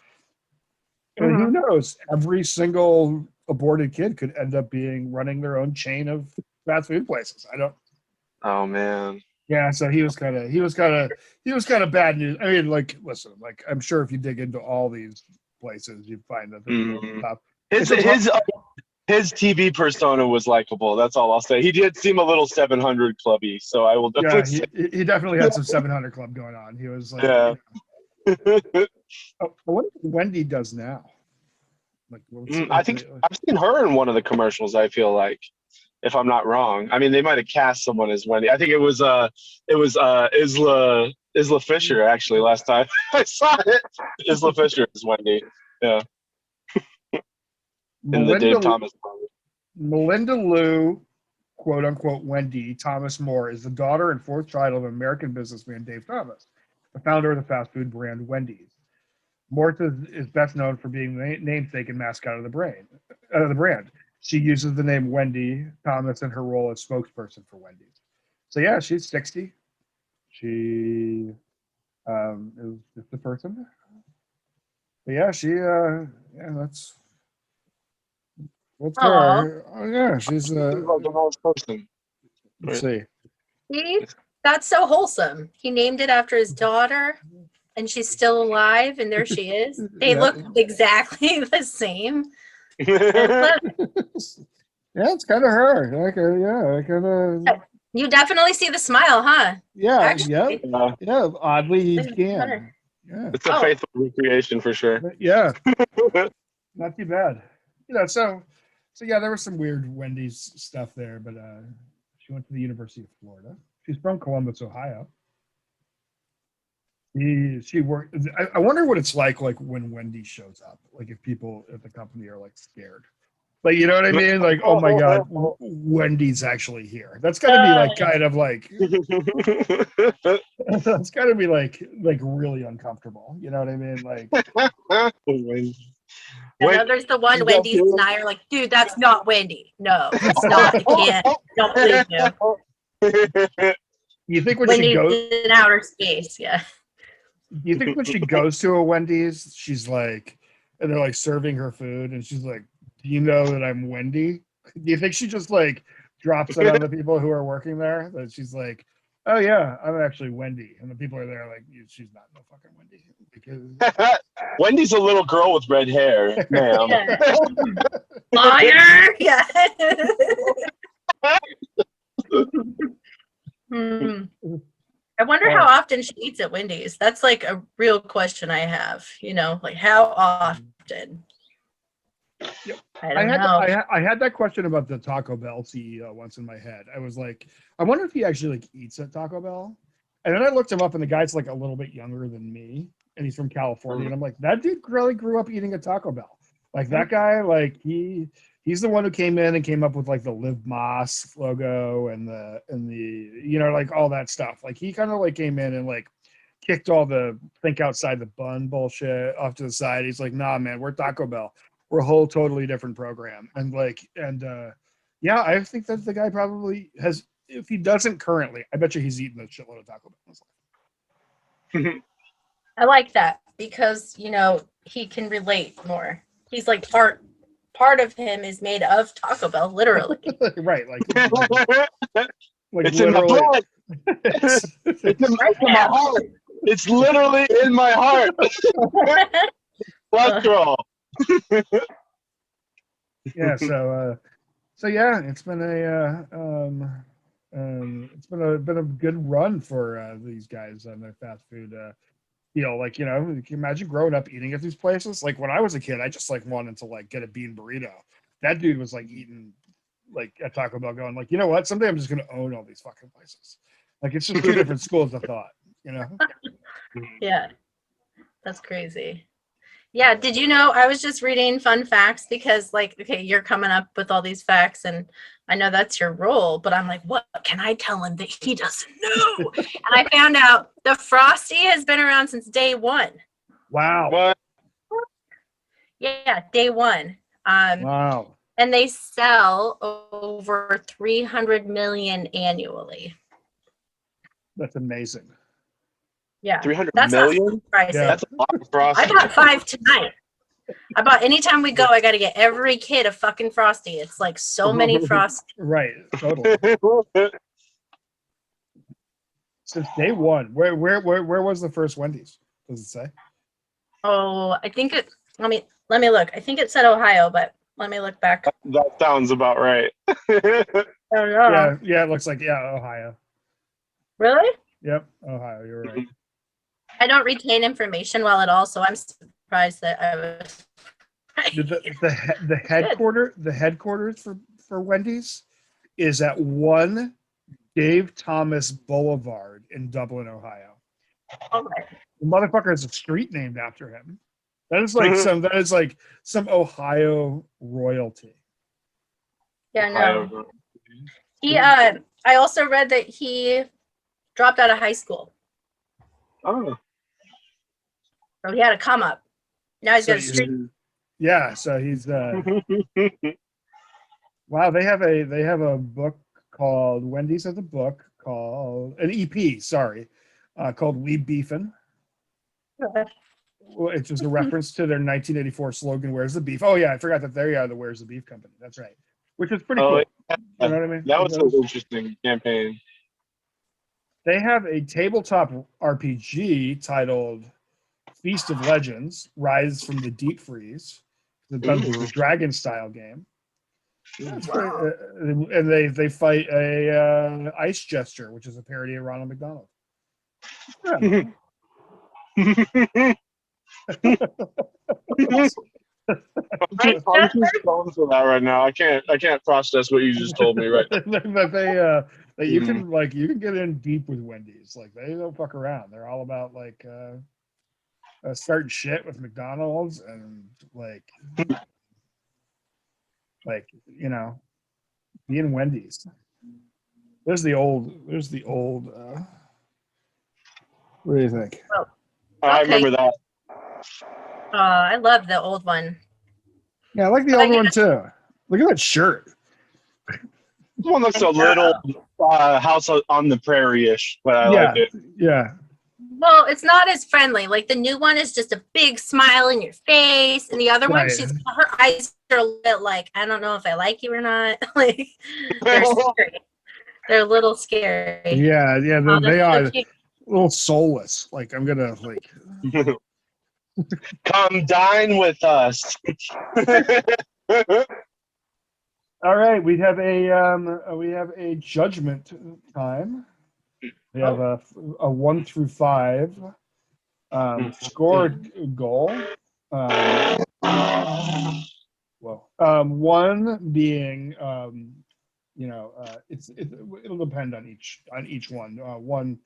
who knows? Every single aborted kid could end up running their own chain of fast food places. I don't. Oh man. Yeah, so he was kind of bad news. I mean, like, listen, like I'm sure if you dig into all these places, you'd find that his TV persona was likable. That's all I'll say. He did seem a little 700 clubby, so I will definitely. Yeah, he definitely had some 700 Club going on. He was like, yeah. What Wendy does now? Like, I think I've seen her in one of the commercials. I feel like, if I'm not wrong. I mean, they might have cast someone as Wendy. I think it was Isla Fisher actually. Last time I saw it, Isla Fisher is Wendy. Yeah. In the Dave Thomas movie. Melinda Lou, quote unquote Wendy Thomas Moore, is the daughter and fourth child of American businessman Dave Thomas, the founder of the fast food brand Wendy's. Moore is best known for being the namesake and mascot of the brand. She uses the name Wendy Thomas in her role as spokesperson for Wendy's. So yeah, she's 60. She is just a person. But yeah, that's her. Oh yeah, she's like a nice person. Let's see. See? That's so wholesome. He named it after his daughter, and she's still alive, and there she is. They look exactly the same. Yeah, it's kind of her. You definitely see the smile, huh? Yeah, Actually. yeah. Oddly, he can. Yeah, it's a faithful recreation for sure. Yeah, not too bad. So yeah, there was some weird Wendy's stuff there, but she went to the University of Florida. She's from Columbus, Ohio. She worked. I wonder what it's like when Wendy shows up. Like if people at the company are like scared. Like, you know what I mean? Like, oh my God, Wendy's actually here. That's gotta be like kind of like that's gotta be like really uncomfortable. You know what I mean? Like and then there's the one Wendy's and I are like, dude, that's not Wendy. No, it's not. I can't. Don't believe you. You think when Wendy's she goes in outer space, yeah. Do you think when she goes to a Wendy's, she's like, and they're like serving her food, and she's like, "Do you know that I'm Wendy?" Do you think she just like drops it on the people who are working there? That she's like, oh yeah, I'm actually Wendy, and the people are there like, she's not no fucking Wendy because Wendy's a little girl with red hair, ma'am. Yeah. Liar. Yeah. Hmm. I wonder how often she eats at Wendy's. That's like a real question I have. Like how often? Yep. I don't know. I had that question about the Taco Bell CEO once in my head. I was like, I wonder if he actually like eats at Taco Bell. And then I looked him up, and the guy's like a little bit younger than me, and he's from California. And I'm like, that dude really grew up eating at Taco Bell. Like that guy, like he's the one who came in and came up with like the Live Moss logo and the like all that stuff. Like he kind of like came in and like kicked all the think outside the bun bullshit off to the side. He's like, nah, man, we're Taco Bell. We're a whole totally different program. And yeah, I think that the guy probably has, if he doesn't currently, I bet you he's eaten a shitload of Taco Bell in his life. I like that because he can relate more. He's like part of him is made of Taco Bell, literally. Right, like it's in my blood. It's in my heart. It's literally in my heart. Cholesterol. Yeah, so yeah, it's been a good run for these guys on their fast food like, you can you imagine growing up eating at these places? Like when I was a kid, I just like wanted to like get a bean burrito. That dude was like eating like at Taco Bell going like, you know what? Someday I'm just going to own all these fucking places. Like it's just two different schools of thought, Yeah. That's crazy. Yeah. Did you know I was just reading fun facts because like, okay, you're coming up with all these facts and I know that's your role, but I'm like, what can I tell him that he doesn't know? And I found out the Frosty has been around since day one. Wow. What? Yeah, day one. Wow. And they sell over 300 million annually. That's amazing. Yeah. 300 that's million? Yeah. That's a lot of Frosty. I bought 5 tonight. Anytime we go, I got to get every kid a fucking Frosty. It's like so many Frosty. Right, totally. Since day one, where was the first Wendy's? Does it say? Oh, I think it. Let me look. I think it said Ohio, but let me look back. That sounds about right. Oh no. Yeah, it looks like Ohio. Really? Yep, Ohio. You're right. I don't retain information well at all, so I'm surprised that I was. The headquarters for Wendy's is at 1 Dave Thomas Boulevard in Dublin, Ohio. Okay. The motherfucker has a street named after him. That is like some Ohio royalty. Yeah, no. I also read that he dropped out of high school. Oh. So he had a come up. Now he's got a street. Yeah, so he's wow, they have a book called Wendy's has a book called an EP, called We Beefin'. It's just a reference to their 1984 slogan, "Where's the beef?" Oh yeah, I forgot that they are the "Where's the Beef" company. That's right, which is pretty cool. Yeah. You know what I mean? That was an interesting campaign. They have a tabletop RPG titled Feast of Legends: Rise from the Deep Freeze. The dragon style game. Wow. And they fight a ice jester, which is a parody of Ronald McDonald. Yeah. I'm just going for that right now. I can't process what you just told me right now. But you can get in deep with Wendy's. Like they don't fuck around. They're all about like starting shit with McDonald's and being Wendy's. There's the old what do you think? Oh, okay. I remember that. I love the old one. Yeah, I like the old one too. Look at that shirt. This one looks a little House on the Prairie-ish, but I like it. Yeah. Well, it's not as friendly. Like the new one is just a big smile in your face, and the other one, her eyes are a little bit like, I don't know if I like you or not. Like they're scary. They're a little scary. Yeah, Oh, they that's are so a cute. little soulless. Like I'm gonna like. Come dine with us. All right, we have a judgment time. We have a 1 through 5 scored goal. One being it'll depend on each one.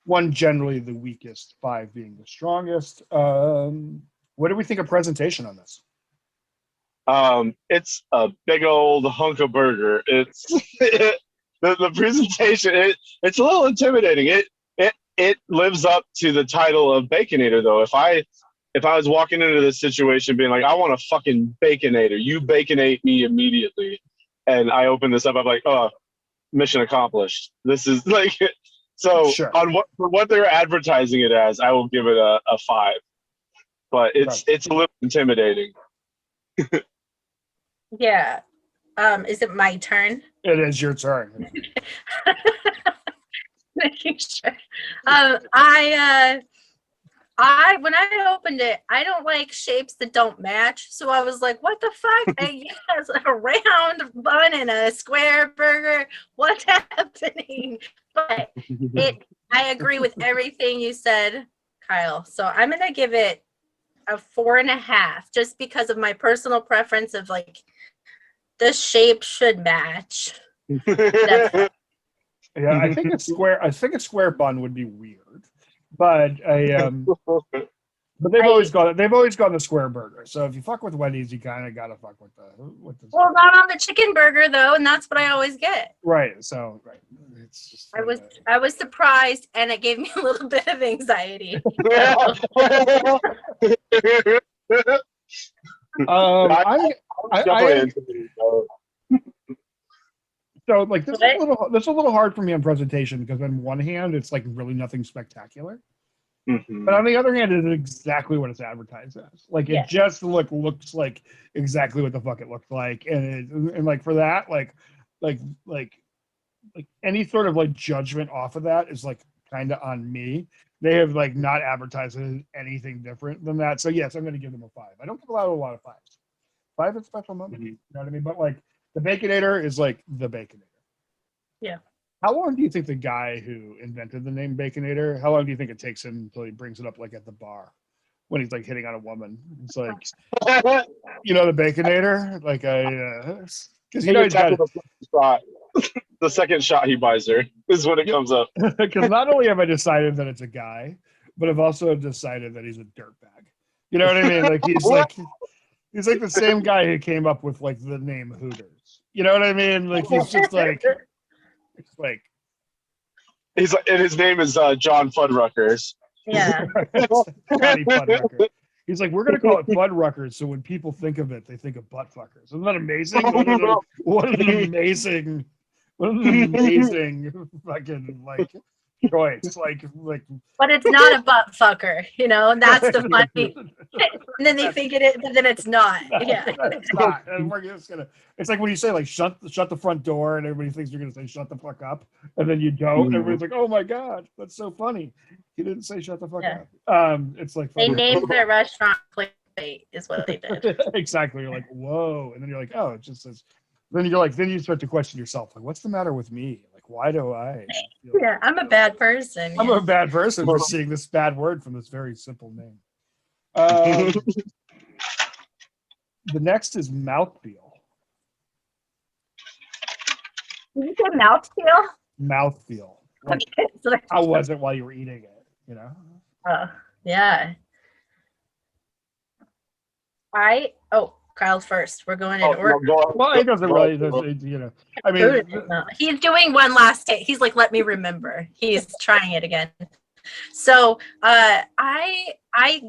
One generally the weakest, 5 being the strongest. What do we think of presentation on this? It's a big old hunk of burger. It's the presentation. It's a little intimidating. It lives up to the title of Baconator, though. If I was walking into this situation being like, I want a fucking Baconator, you baconate me immediately, and I open this up, I'm like, oh, mission accomplished. This is like, so Sure. for what they're advertising it as, I will give it a 5. But it's a little intimidating. Yeah. Is it my turn? It is your turn. Making sure. I when I opened it, I don't like shapes that don't match. So I was like, what the fuck? Yes, a round bun and a square burger. What's happening? But I agree with everything you said, Kyle. So I'm gonna give it a 4.5, just because of my personal preference of like the shape should match. That's Yeah, I think a square bun would be weird, but but they've always gone the square burger. So if you fuck with Wendy's, you kind of gotta fuck with the. Well, not on the chicken burger though, and that's what I always get. Right. So it's just. I was surprised, and it gave me a little bit of anxiety. So like this is a little hard for me on presentation because on one hand it's like really nothing spectacular, but on the other hand it's exactly what it's advertised as. Like it just looks like exactly what the fuck it looks like, and like for that like any sort of like judgment off of that is like kind of on me. They have like not advertised anything different than that. So yes, I'm going to give them a 5. I don't give a lot of 5s. 5 is special moment. You know what I mean? But like the Baconator is like the Baconator. Yeah. How long do you think the guy who invented the name Baconator, how long do you think it takes him until he brings it up like at the bar when he's like hitting on a woman? It's like, the Baconator? Like because he's got the second shot he buys her is when it comes up. Because not only have I decided that it's a guy, but I've also decided that he's a dirtbag. You know what I mean? Like he's like the same guy who came up with like the name Hooters. You know what I mean? Like he's just like it's like he's like, and his name is John Fuddruckers. Yeah. Johnny Fuddrucker. He's like, we're gonna call it Fuddruckers, so when people think of it, they think of butt fuckers. Isn't that amazing? What an amazing fucking like choice. Like But it's not a butt fucker, and that's the funny. And then they think it, but then it's not. Yeah. It's not. And we're just gonna. It's like when you say like shut the front door, and everybody thinks you're gonna say shut the fuck up, and then you don't. And everybody's like, oh my god, that's so funny. He didn't say shut the fuck up. It's like they named their restaurant Clickbait is what they did. Exactly. You're like, whoa, and then you're like, oh, it just says. Then you start to question yourself, like, what's the matter with me? Like, why do I? Yeah, I'm a bad person. I'm a bad person for seeing this bad word from this very simple name. The next is mouthfeel. Did you say mouthfeel? Mouthfeel. Like, how was it while you were eating it? Yeah. Kyle's first. We're going in order. Well, it doesn't really. I mean, he's doing one last take. He's like, let me remember. He's trying it again. So, I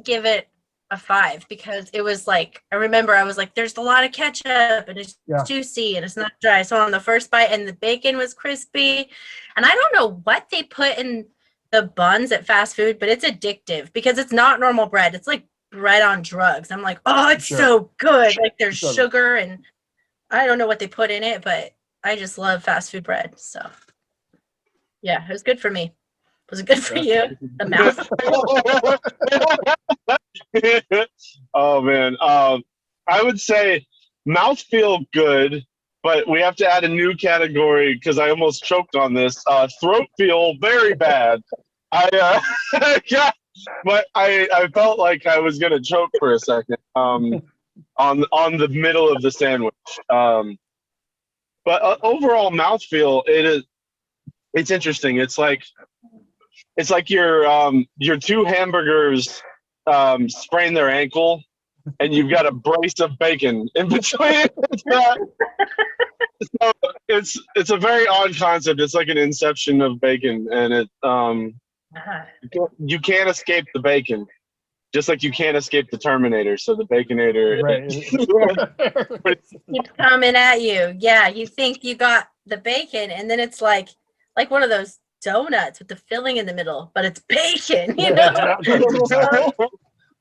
give it a 5 because it was like, I remember I was like, there's a lot of ketchup and it's juicy and it's not dry. So on the first bite, and the bacon was crispy, and I don't know what they put in the buns at fast food, but it's addictive because it's not normal bread. It's like bread on drugs. I'm like, oh, it's so good. Like there's sugar and I don't know what they put in it, but I just love fast food bread. So Yeah, it was good for me. Was it good for you? The mouth. Oh man, I would say mouthfeel good, but we have to add a new category because I almost choked on this. Throat feel very bad. Yeah, but I felt like I was gonna choke for a second. On the middle of the sandwich. But overall mouthfeel, it's interesting. It's like your two hamburgers sprain their ankle, and you've got a brace of bacon in between. So it's a very odd concept. It's like an inception of bacon, and you can't escape the bacon, just like you can't escape the Terminator. So the Baconator, Right. Keeps coming at you. Yeah, you think you got the bacon, and then it's like one of those donuts with the filling in the middle, but it's bacon. You know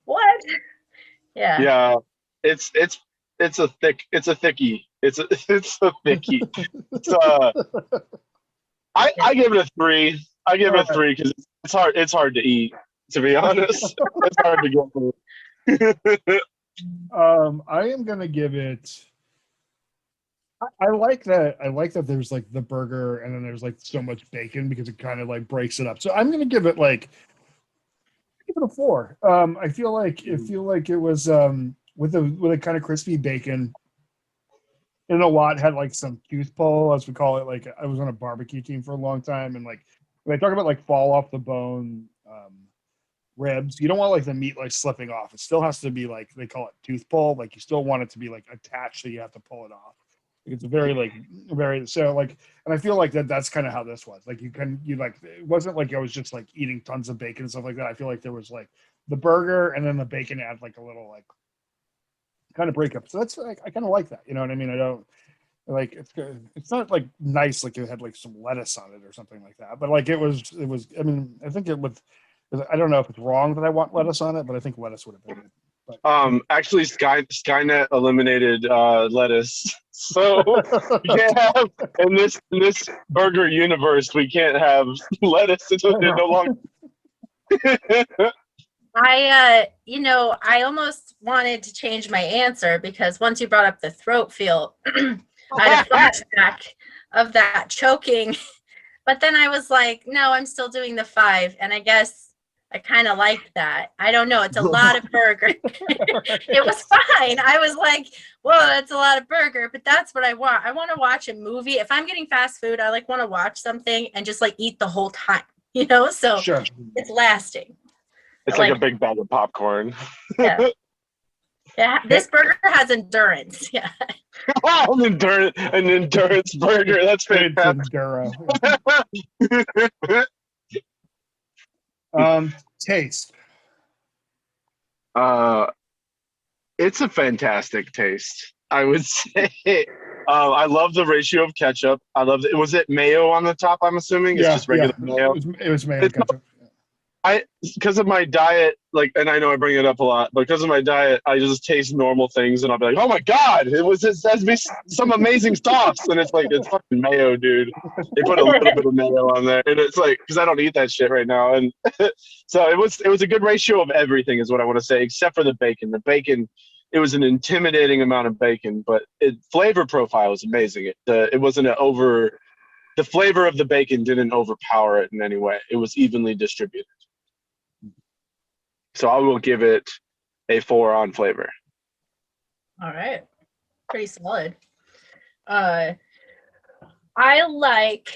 what? Yeah. yeah, it's a thickie. It's a thickie. I give it a 3. I give it a 3 because it's hard to eat. To be honest, it's hard to get through. I am gonna give it. I like that. I like that there's like the burger and then there's like so much bacon because it kind of like breaks it up. So I'm gonna give it a 4. I feel like it was with a kind of crispy bacon. And a lot had like some tooth pull, as we call it. Like I was on a barbecue team for a long time, and like when I talk about like fall off the bone ribs, you don't want like the meat like slipping off. It still has to be like they call it tooth pull. Like you still want it to be like attached, so you have to pull it off. It's very so like, and I feel like that's kind of how this was. Like you like it wasn't like I was just like eating tons of bacon and stuff like that. I feel like there was like the burger and then the bacon had like a little like kind of breakup. So that's like I kind of like that. You know what I mean? I don't like it's good. It's not like nice like it had like some lettuce on it or something like that. But like it was. I mean, I think it would. I don't know if it's wrong that I want lettuce on it, but I think lettuce would have been good. But, Actually, Skynet eliminated lettuce, so we can't have in this burger universe. We can't have lettuce. It no longer. I almost wanted to change my answer because once you brought up the throat feel, I had a flashback of that choking. But then I was like, no, I'm still doing the 5. And I guess I kind of like that. I don't know. It's a lot of burger. It was fine. I was like, whoa, that's a lot of burger. But that's what I want. I want to watch a movie. If I'm getting fast food, I like want to watch something and just like eat the whole time, So sure. It's lasting. It's like a big bag of popcorn. Yeah. Yeah, this burger has endurance. Yeah. An endurance burger. That's fantastic. Taste. It's a fantastic taste. I would say. I love the ratio of ketchup. I love it. Was it mayo on the top? I'm assuming it's just regular mayo. It was mayo ketchup. Because of my diet, like, and I know I bring it up a lot, but because of my diet, I just taste normal things, and I'll be like, "Oh my god, that's be some amazing sauce," and it's like it's fucking mayo, dude. They put a little bit of mayo on there, and it's like because I don't eat that shit right now, and so it was a good ratio of everything, is what I want to say, except for the bacon. The bacon, it was an intimidating amount of bacon, but flavor profile was amazing. It wasn't the flavor of the bacon didn't overpower it in any way. It was evenly distributed. So I will give it a 4 on flavor. All right. Pretty solid. I like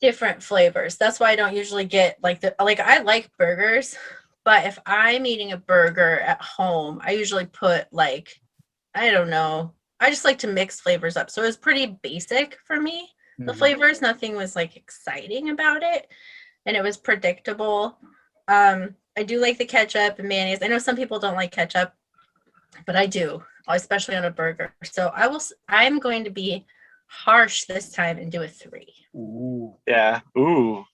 different flavors. That's why I don't usually get I like burgers, but if I'm eating a burger at home, I usually put I don't know. I just like to mix flavors up. So it was pretty basic for me. The flavors, nothing was exciting about it, and it was predictable. I do like the ketchup and mayonnaise. I know some people don't like ketchup, but I do, especially on a burger. So I'm going to be harsh this time and do a 3. Ooh. Yeah. Ooh.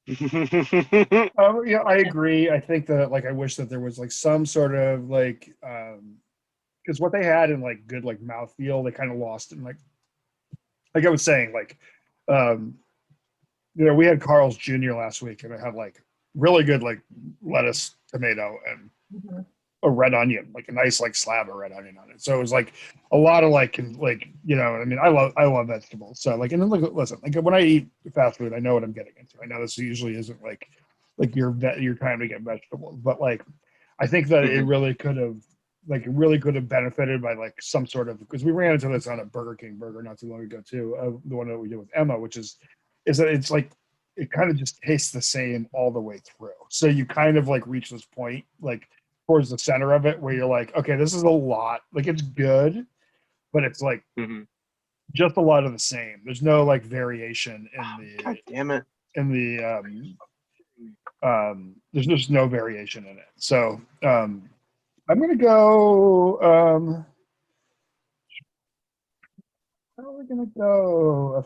Yeah, I agree. I think that I wish that there was some sort of because what they had in good mouthfeel, they kind of lost in like I was saying we had Carl's Jr. last week, and it had like really good like lettuce, tomato, and Mhm. a red onion, like a nice like slab of red onion on it. So it was like a lot of like I mean, I love vegetables. So like, and then look, listen, like when I eat fast food, I know what I'm getting into. I know this usually isn't like your time to get vegetables, but like I think that it really could have benefited by like some sort of, because we ran into this on a Burger King burger not too long ago too, the one that we did with Emma, which is that it's like it kind of just tastes the same all the way through. So you kind of like reach this point like towards the center of it where you're like, okay, this is a lot. Like it's good, but it's like just a lot of the same. There's no like variation in the. God damn it! In the there's just no variation in it. So I'm gonna go. How are we gonna go? A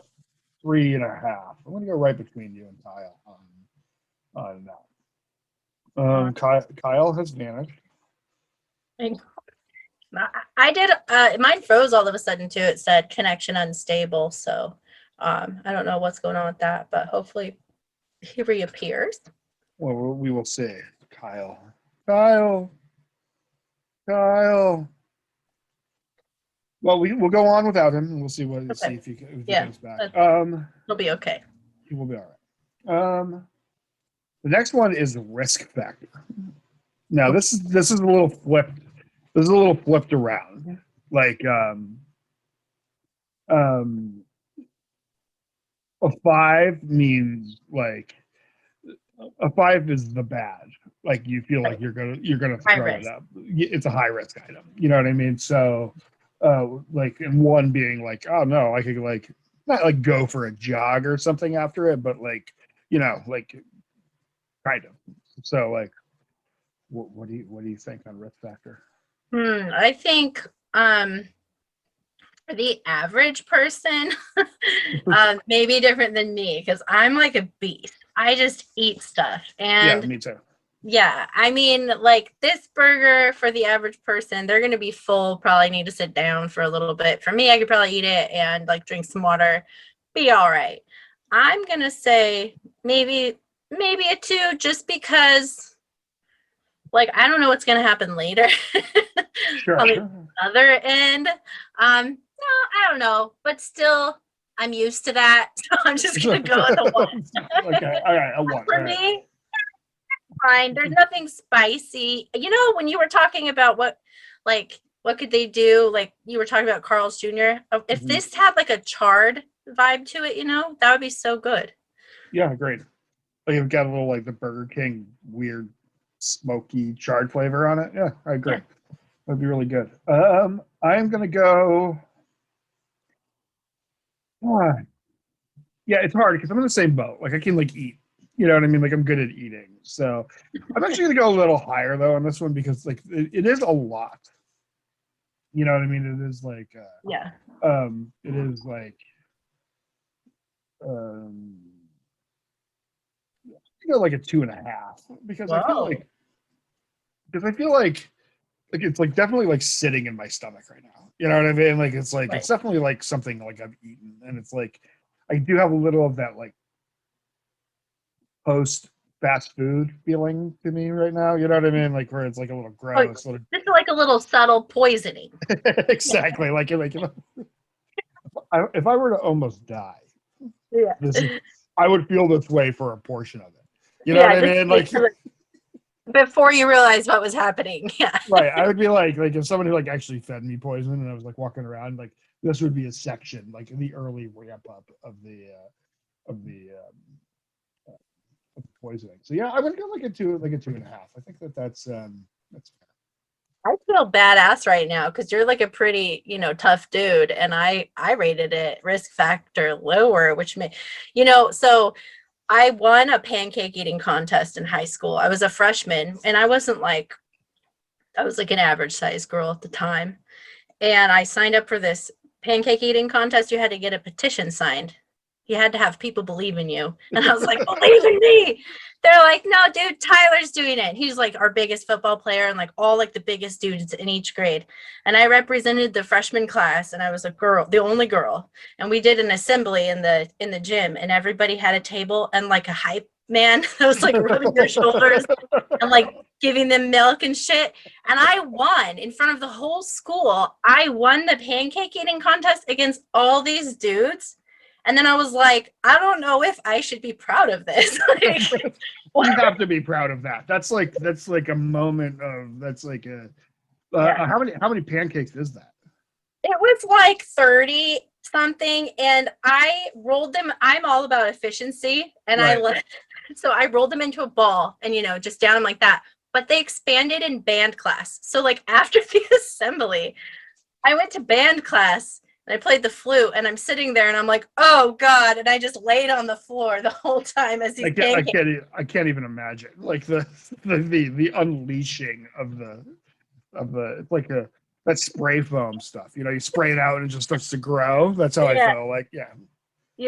3.5. I'm gonna go right between you and Kyle on that. Kyle has vanished. I did. Mine froze all of a sudden too. It said connection unstable. So I don't know what's going on with that, but hopefully he reappears. Well, we will see. Kyle. Well, we'll go on without him, and we'll see see if he comes back. He'll be okay. He will be all right. The next one is risk factor. Now this is a little flipped. This is a little flipped around. Like a 5 means like a 5 is the bad. Like you feel like you're gonna throw it up. It's a high risk item. You know what I mean? So like, and 1 being like, oh no, I could like not like go for a jog or something after it, but like, like kind of. So like, what do you think on risk factor? I think for the average person, maybe different than me because I'm like a beast. I just eat stuff, and yeah, me too. Yeah, I mean, like this burger for the average person, they're gonna be full, probably need to sit down for a little bit. For me, I could probably eat it and like drink some water, be all right. I'm gonna say maybe a 2, just because like I don't know what's gonna happen later. Sure. On the other end, no, I don't know, but still, I'm used to that, so I'm just gonna go with a 1. Okay, all right, a 1. For me, fine. There's nothing spicy. You know, when you were talking about what could they do? Like you were talking about Carl's Jr. If this had like a charred vibe to it, that would be so good. Yeah, great. Like you've got a little like the Burger King weird smoky charred flavor on it. Yeah, I agree. Yeah. That'd be really good. I'm gonna go. Yeah, it's hard because I'm in the same boat. Like I can like eat. You know what I mean? Like I'm good at eating. So I'm actually gonna go a little higher though on this one because like it is a lot. You know what I mean? It is like it is like you go like a 2.5 because I feel like it's like definitely like sitting in my stomach right now. You know what I mean? Like it's like it's definitely like something like I've eaten, and it's like I do have a little of that like post fast food feeling to me right now. You know what I mean? Like where it's like a little gross. This is like a little subtle poisoning. Exactly. Like if I were to almost die, I would feel this way for a portion of it. You know what I mean? Like before you realize what was happening. Yeah. Right. I would be like if somebody like actually fed me poison and I was like walking around, like this would be a section, like the early ramp up of the poisoning. So yeah, I would go like a 2.5. I think that's fair. I feel badass right now because you're like a pretty, tough dude, and I rated it risk factor lower, which may, so I won a pancake eating contest in high school. I was a freshman, and I was like an average size girl at the time, and I signed up for this pancake eating contest. You had to get a petition signed. You had to have people believe in you, and I was like, believe in me. they're like, no, dude, Tyler's doing it. He's like our biggest football player and like all like the biggest dudes in each grade. And I represented the freshman class and I was a girl, the only girl. And we did an assembly in the gym and everybody had a table and like a hype man that was like rubbing their shoulders and like giving them milk and shit. And I won in front of the whole school. I won the pancake eating contest against all these dudes. And then I was like, I don't know if I should be proud of this. Like, you have to be proud of that. That's like a moment of that's like a Yeah. how many pancakes is that? It was like 30 something, and I rolled them. I'm all about efficiency, and Right. so I rolled them into a ball, and just down them like that. But they expanded in band class. So like after the assembly, I went to band class and I played the flute, and I'm sitting there, and I'm like, oh god, and I just laid on the floor the whole time as these pancakes. I can't even imagine like the unleashing of the it's like that spray foam stuff. You spray it out and it just starts to grow. That's how I feel like. Yeah.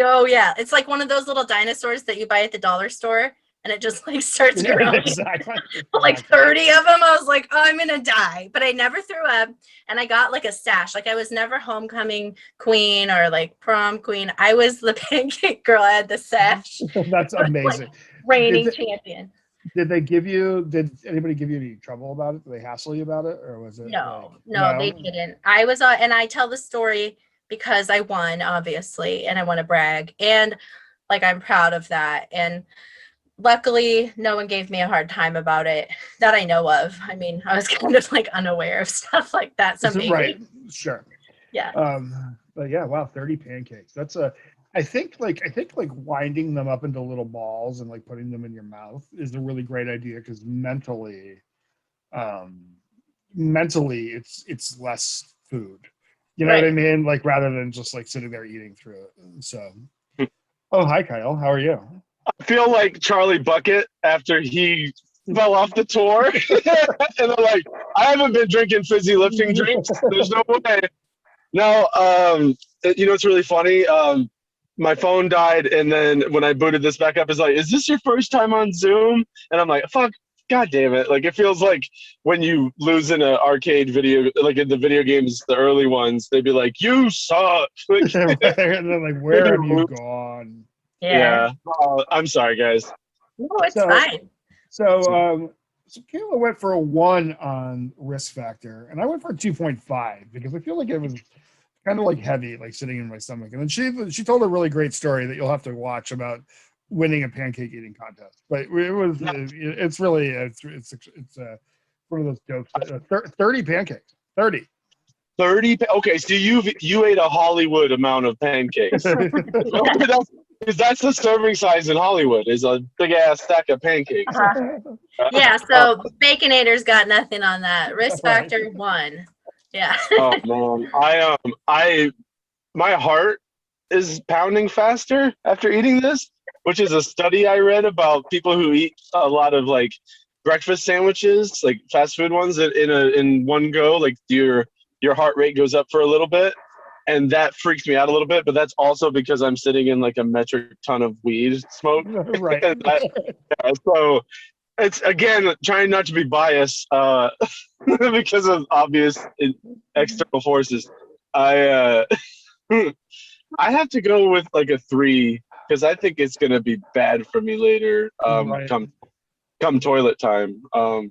Oh yeah, it's like one of those little dinosaurs that you buy at the dollar store, and it just like starts growing. Exactly. Like 30 of them. I was like, oh, I'm gonna die. But I never threw up, and I got like a stash. Like I was never homecoming queen or like prom queen. I was the pancake girl. I had the sash. That's amazing. Like, reigning champion. Did anybody give you any trouble about it? Did they hassle you about it, or was it? No, they didn't. I was and I tell the story because I won, obviously, and I want to brag, and like I'm proud of that. And luckily, no one gave me a hard time about it that I know of. I mean, I was kind of like unaware of stuff like that. So maybe. Right, sure. Yeah. But yeah, wow, 30 pancakes. That's I think winding them up into little balls and like putting them in your mouth is a really great idea because mentally it's less food. You know what I mean? Like rather than just like sitting there eating through it. So, oh, hi Kyle, how are you? I feel like Charlie Bucket after he fell off the tour. And I'm like, I haven't been drinking fizzy lifting drinks. There's no way. No, it's really funny. My phone died, and then when I booted this back up, it's like, is this your first time on Zoom? And I'm like, fuck, god damn it. Like, it feels like when you lose in an arcade video, like in the video games, the early ones, they'd be like, you suck. Like, and then like, where have you gone? Yeah. I'm sorry, guys. No, it's fine. So Kayla went for a 1 on risk factor, and I went for a 2.5 because I feel like it was kind of like heavy, like sitting in my stomach. And then she told a really great story that you'll have to watch about winning a pancake eating contest. But it's really one of those jokes. 30 pancakes. 30. 30. Okay, so you ate a Hollywood amount of pancakes. Because that's the serving size in Hollywood is a big ass stack of pancakes. Yeah, so Baconator's got nothing on that. Risk factor 1. Yeah. Oh man, my heart is pounding faster after eating this, which is a study I read about people who eat a lot of like breakfast sandwiches, like fast food ones, in one go. Like your heart rate goes up for a little bit, and that freaks me out a little bit. But that's also because I'm sitting in like a metric ton of weed smoke. Right. So it's again trying not to be biased because of obvious external forces. I have to go with like a 3 because I think it's gonna be bad for me later. Come toilet time. All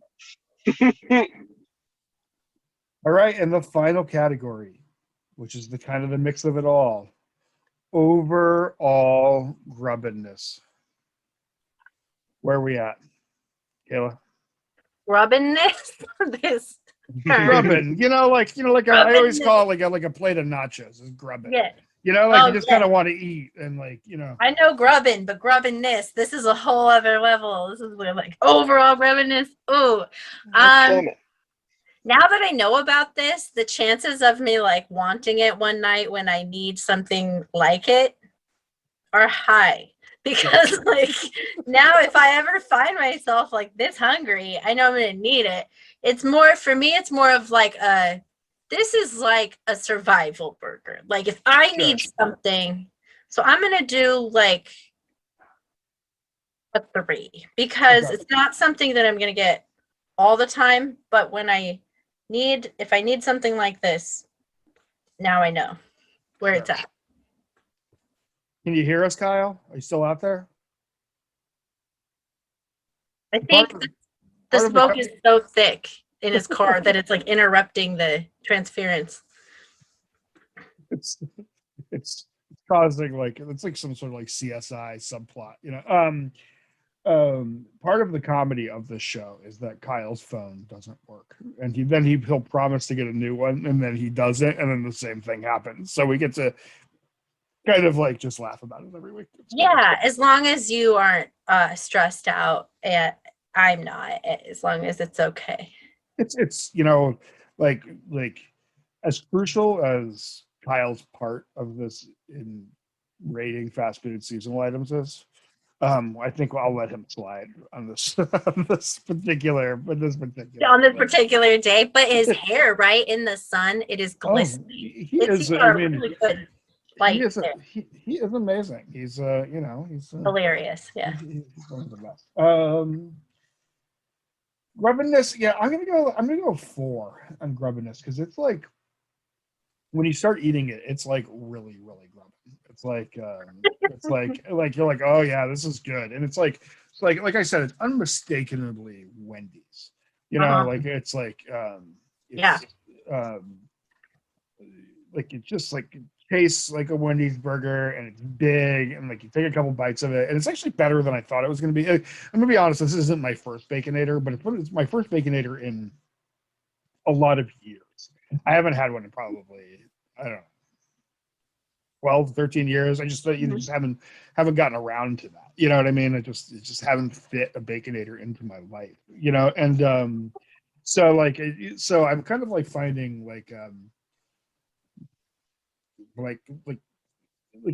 right, and the final category, which is the kind of the mix of it all, overall grubbiness. Where are we at, Kayla? Grubbiness. This grubbin. I always call it like a plate of nachos is grubbin. Yeah. You just kind of want to eat and I know grubbin, but grubbiness. This is a whole other level. This is where like overall grubbiness. Ooh. Now that I know about this, the chances of me like wanting it one night when I need something like it are high. Because like now if I ever find myself like this hungry, I know I'm gonna need it. It's more for me, it's more of like this is like a survival burger. Like if I need something, so I'm gonna do like a 3 because Okay. it's not something that I'm going to get all the time, but when if I need something like this, now I know where it's Sure. at. Can you hear us, Kyle? Are you still out there? I Part think of, the part of the smoke is so thick in his car that it's like interrupting the transference. it's it's causing like it's like some sort of like CSI subplot, part of the comedy of this show is that Kyle's phone doesn't work, and he'll promise to get a new one, and then he doesn't, and then the same thing happens. So we get to kind of like just laugh about it every week. Yeah, as long as you aren't stressed out, and I'm not, as long as it's okay. It's like as crucial as Kyle's part of this in rating fast food seasonal items is. I think I'll let him slide on this on this particular On this particular day, but his hair, right in the sun, it is Oh, glistening. he It's is. a really good light there. He is amazing. He's he's Hilarious. Yeah. he's one of the best. Grubbiness, yeah, I'm gonna go 4 on grubbiness because it's like when you start eating it, it's like really, really grubbin. It's like you're like, oh yeah, this is good. And it's like I said, it's unmistakably Wendy's. Like it's like Yeah. um like it just like it tastes like a Wendy's burger and it's big and like you take a couple bites of it and it's actually better than I thought it was going to be. I'm gonna be honest, this isn't my first Baconator, but it's my first Baconator in a lot of years. I haven't had one in probably, I don't know, 12, 13 years. I just just haven't gotten around to that. You know what I mean? It just haven't fit a Baconator into my life. And so I'm kind of like finding like a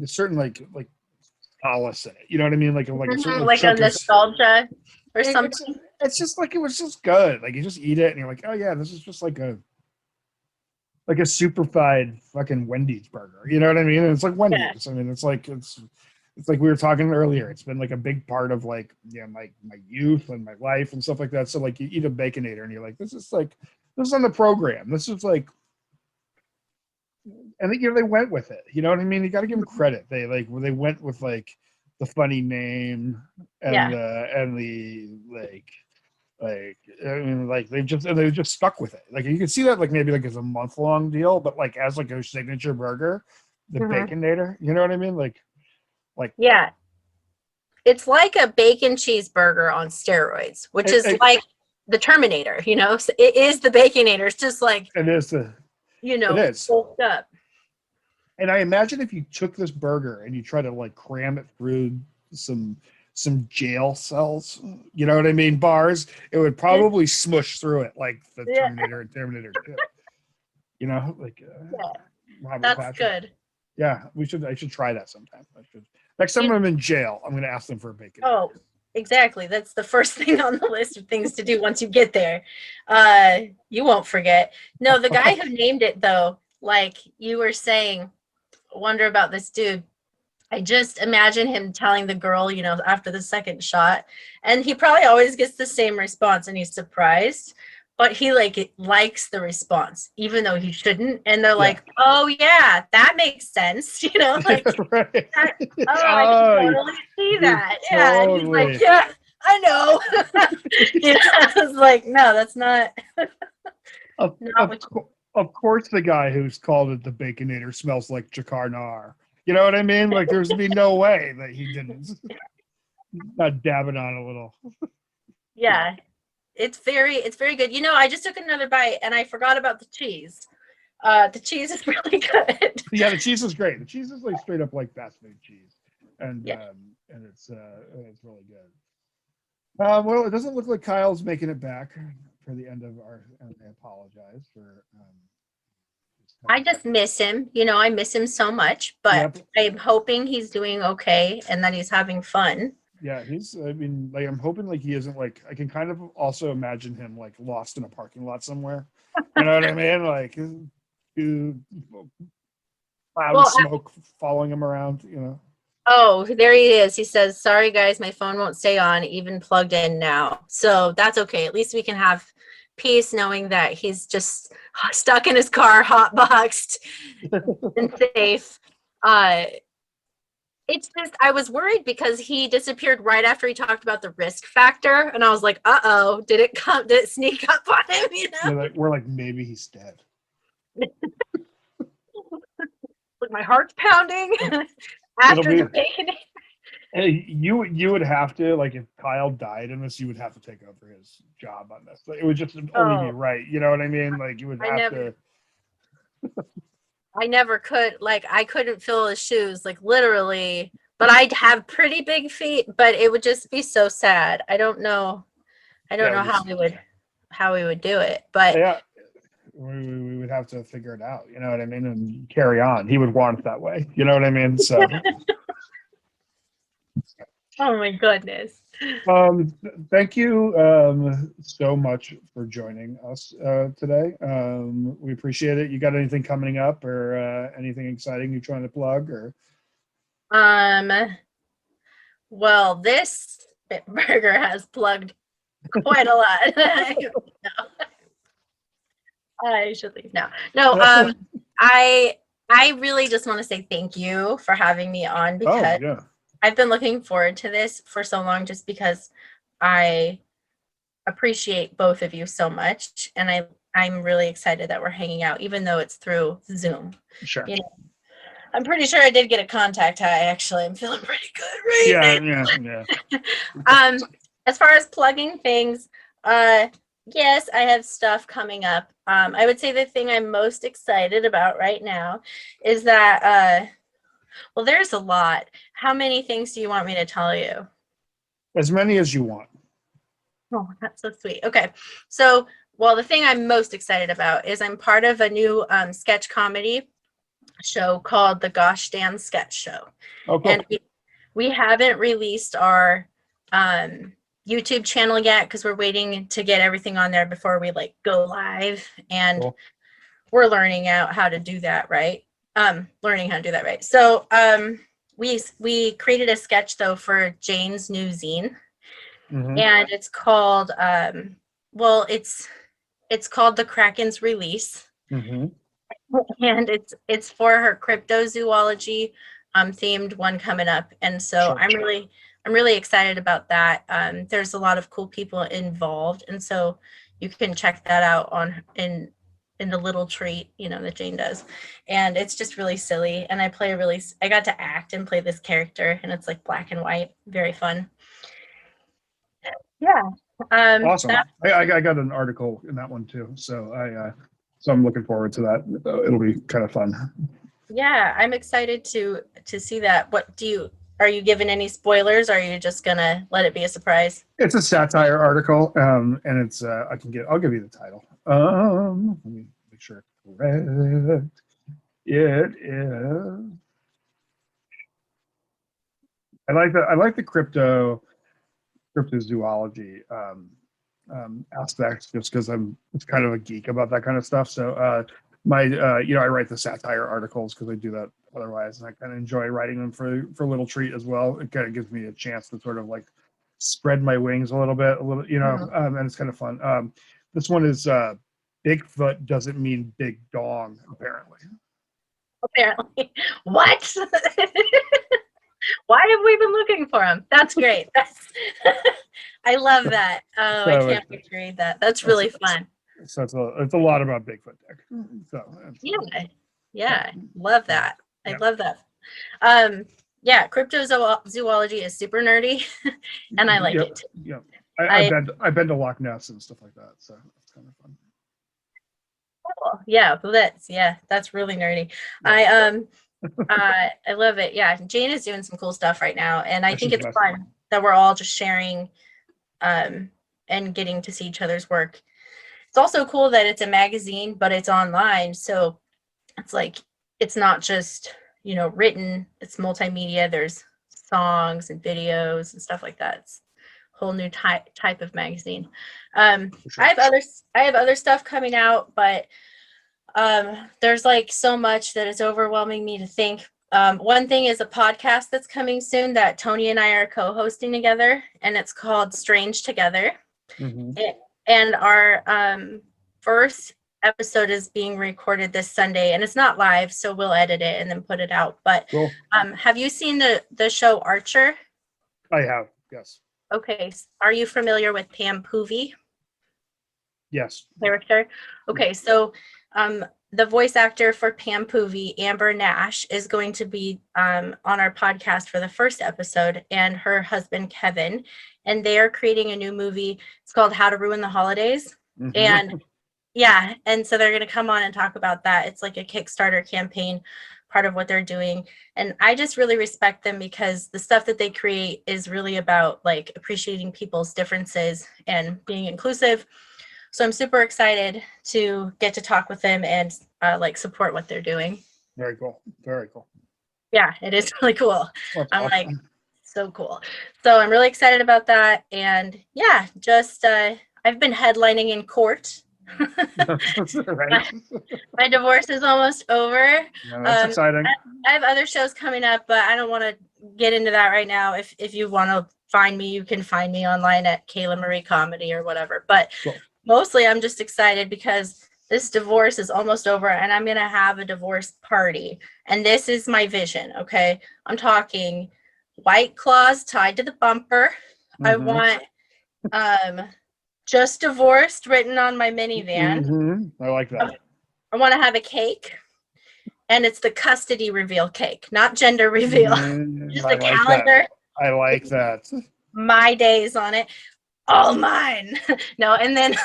certain like solace in it. You know what I mean? Like a certain Like a nostalgia or something. It's just like it was just good. Like you just eat it and you're like, oh yeah, this is just like a superfied fucking Wendy's burger. You know what I mean? And it's like Wendy's. Yeah. I mean, it's like we were talking earlier. It's been like a big part of like my youth and my life and stuff like that. So like you eat a Baconator and you're like, this is on the program. This is like, and they went with it. You know what I mean? You got to give them credit. They went with like the funny name and the I mean, like they just stuck with it. Like you can see that like maybe like as a month-long deal, but like as like a signature burger, the Baconator. You know what I mean? Like yeah, it's like a bacon cheeseburger on steroids, which is like the Terminator. So it is the Baconator. It's just like it is the it is bulked up. And I imagine if you took this burger and you try to like cram it through some jail cells, you know what I mean, bars, it would probably smush through it like the Terminator and Terminator 2. That's Patrick. good. Yeah, I should try that sometime. Next time I'm in jail, I'm going to ask them for a bacon. Oh, exactly. That's the first thing on the list of things to do once you get there. You won't forget. No, the guy who named it though, like you were saying, wonder about this dude. I just imagine him telling the girl, after the second shot, and he probably always gets the same response and he's surprised, but he likes the response, even though he shouldn't. And they're like, oh yeah, that makes sense. Like, right. I can totally see that. Yeah. And he's like, yeah, I know. I was like, no, that's not. Of course, the guy who's called it the Baconator smells like Jakarnar. You know what I mean? Like, there's be no way that he didn't. Not dabbing on a little. Yeah, it's very good. I just took another bite and I forgot about the cheese. The cheese is really good. Yeah, the cheese is great. The cheese is like straight up like fast food cheese, and it's really good. Well, it doesn't look like Kyle's making it back for the end of our. And I apologize for. I just miss him. I miss him so much, but I'm hoping he's doing okay and that he's having fun. Yeah, I'm hoping like he isn't like, I can kind of also imagine him like lost in a parking lot somewhere. You know what I mean? Like, cloud of smoke following him around, Oh, there he is. He says, sorry guys, my phone won't stay on, even plugged in now. So that's okay. At least we can have peace knowing that he's just stuck in his car, hot boxed and safe. It's just, I was worried because he disappeared right after he talked about the risk factor. And I was like, uh-oh, did it sneak up on him, you know? We're like, maybe he's dead. Like my heart's pounding after It'll the bacon. Hey, you would have to, like, if Kyle died in this, you would have to take over his job on this. Like, it would just only be right. You know what I mean? Like, you would have to. I never could, like, I couldn't fill his shoes, like, literally. But I'd have pretty big feet, but it would just be so sad. I don't know how we would do it, but Yeah, we would have to figure it out. You know what I mean? And carry on. He would want it that way. You know what I mean? So. oh my goodness. Thank you so much for joining us today. We appreciate it. You got anything coming up or anything exciting you're trying to plug or? Well, this burger has plugged quite a lot. I should leave now. No, I really just want to say thank you for having me on because I've been looking forward to this for so long just because I appreciate both of you so much. And I'm really excited that we're hanging out, even though it's through Zoom. Sure. You know, I'm pretty sure I did get a contact high, actually. I'm feeling pretty good right now. Yeah. As far as plugging things, yes, I have stuff coming up. I would say the thing I'm most excited about right now is that well, there's a lot. How many things do you want me to tell you? As many as you want. Oh, that's so sweet. Okay. So, well, the thing I'm most excited about is I'm part of a new sketch comedy show called the Gosh Dan Sketch Show. Oh, cool. And we haven't released our YouTube channel yet because we're waiting to get everything on there before we like go live. And we're learning out how to do that, right? So we created a sketch though for Jane's new zine. And it's called well, it's called The Kraken's Release. And it's for her cryptozoology themed one coming up. And so I'm really excited about that. There's a lot of cool people involved, and so you can check that out in the little treat, you know, that Jane does. And it's just really silly. And I got to act and play this character, and it's like black and white, very fun. Yeah. Awesome. I got an article in that one too. So I'm looking forward to that. It'll be kind of fun. Yeah, I'm excited to see that. Are you giving any spoilers? Or are you just gonna let it be a surprise? It's a satire article, and it's I'll give you the title. Let me make sure it's correct. It is. I like the cryptozoology aspects just because I'm kind of a geek about that kind of stuff. So I write the satire articles because I do that otherwise, and I kind of enjoy writing them for Little Treat as well. It kind of gives me a chance to sort of like spread my wings a little bit, and it's kind of fun. This one is Bigfoot doesn't mean big dong, apparently. What? Why have we been looking for him? That's great. I love that. Oh, so I can't wait to read that. That's really fun. So it's a lot about Bigfoot, Dick. So yeah, love that. I love that. Yeah, cryptozoology is super nerdy, and I like it. Yeah, I've been to Loch Ness and stuff like that, so it's kind of fun. Cool. Yeah, that's really nerdy. I love it. Yeah, Jane is doing some cool stuff right now, and I think it's fun that we're all just sharing and getting to see each other's work. It's also cool that it's a magazine, but it's online, so it's like it's not just written, it's multimedia. There's songs and videos and stuff like that. It's a whole new type of magazine. Sure. I have other stuff coming out, but there's like so much that it's overwhelming me to think One thing is a podcast that's coming soon that Tony and I are co-hosting together, and it's called Strange Together. Mhm. And our first episode is being recorded this Sunday, and it's not live, so we'll edit it and then put it out. But Cool. have you seen the show Archer? I have. Yes. Okay, are you familiar with Pam Poovey Yes. character? Okay, so the voice actor for Pam Poovey, Amber Nash, is going to be on our podcast for the first episode, and her husband Kevin, and they are creating a new movie. It's called How to Ruin the Holidays. Mhm. And yeah, and so they're going to come on and talk about that. It's like a Kickstarter campaign, part of what they're doing. And I just really respect them because the stuff that they create is really about like appreciating people's differences and being inclusive. So I'm super excited to get to talk with them and like support what they're doing. Very cool. Very cool. Yeah, it is really cool. That's I'm like, awesome. so cool. So I'm really excited about that. And yeah, just I've been headlining in court. Right. My divorce is almost over. Yeah, that's exciting. I have other shows coming up, but I don't want to get into that right now. If you want to find me, you can find me online at Kayla Marie Comedy or whatever. But Cool. mostly I'm just excited because this divorce is almost over and I'm going to have a divorce party. And this is my vision, okay? I'm talking White Claws tied to the bumper. I Mhm. want just divorced written on my minivan. Mhm. I like that. I want to have a cake, and it's the custody reveal cake, not gender reveal. Mhm. Just I a like calendar, that. I like that. my days on it, all mine. No, and then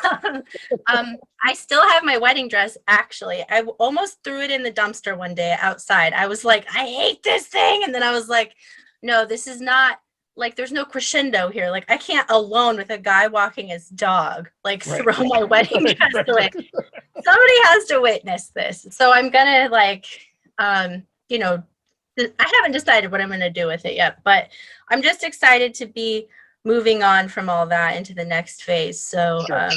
I still have my wedding dress. Actually, I almost threw it in the dumpster one day outside. I was like, I hate this thing, and then I was like, no, this is not. Like, there's no crescendo here. Like, I can't alone with a guy walking his dog, like, Right. throw my wedding Right, dress right, away. right. Somebody has to witness this. So I'm gonna like, you know, I haven't decided what I'm gonna do with it yet, but I'm just excited to be moving on from all that into the next phase. So Sure.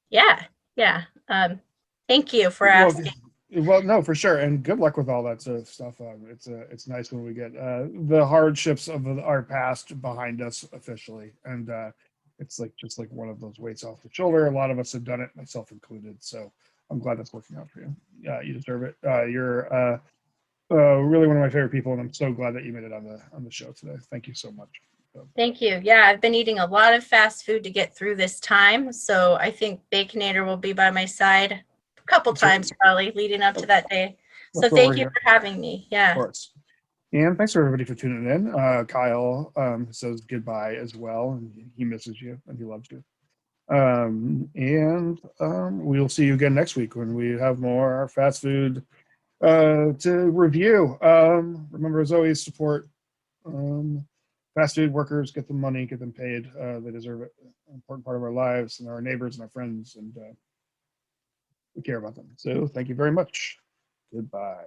yeah, yeah. Thank you for Well, asking. well, no, for sure, and good luck with all that sort of stuff. It's nice when we get the hardships of our past behind us officially, and it's like just like one of those weights off the shoulder. A lot of us have done it, myself included. So I'm glad that's working out for you. Yeah, you deserve it. You're really one of my favorite people, and I'm so glad that you made it on the show today. Thank you so much. Thank you. Yeah, I've been eating a lot of fast food to get through this time, so I think Baconator will be by my side a couple times probably leading up to that day. So That's what thank we're you here for having me. Of Yeah. course. And thanks for everybody for tuning in. Kyle says goodbye as well, and he misses you and he loves you. We'll see you again next week when we have more fast food to review. Remember, as always, support fast food workers, get them money, get them paid. They deserve it. An important part of our lives and our neighbors and our friends, and we care about them. So thank you very much. Goodbye.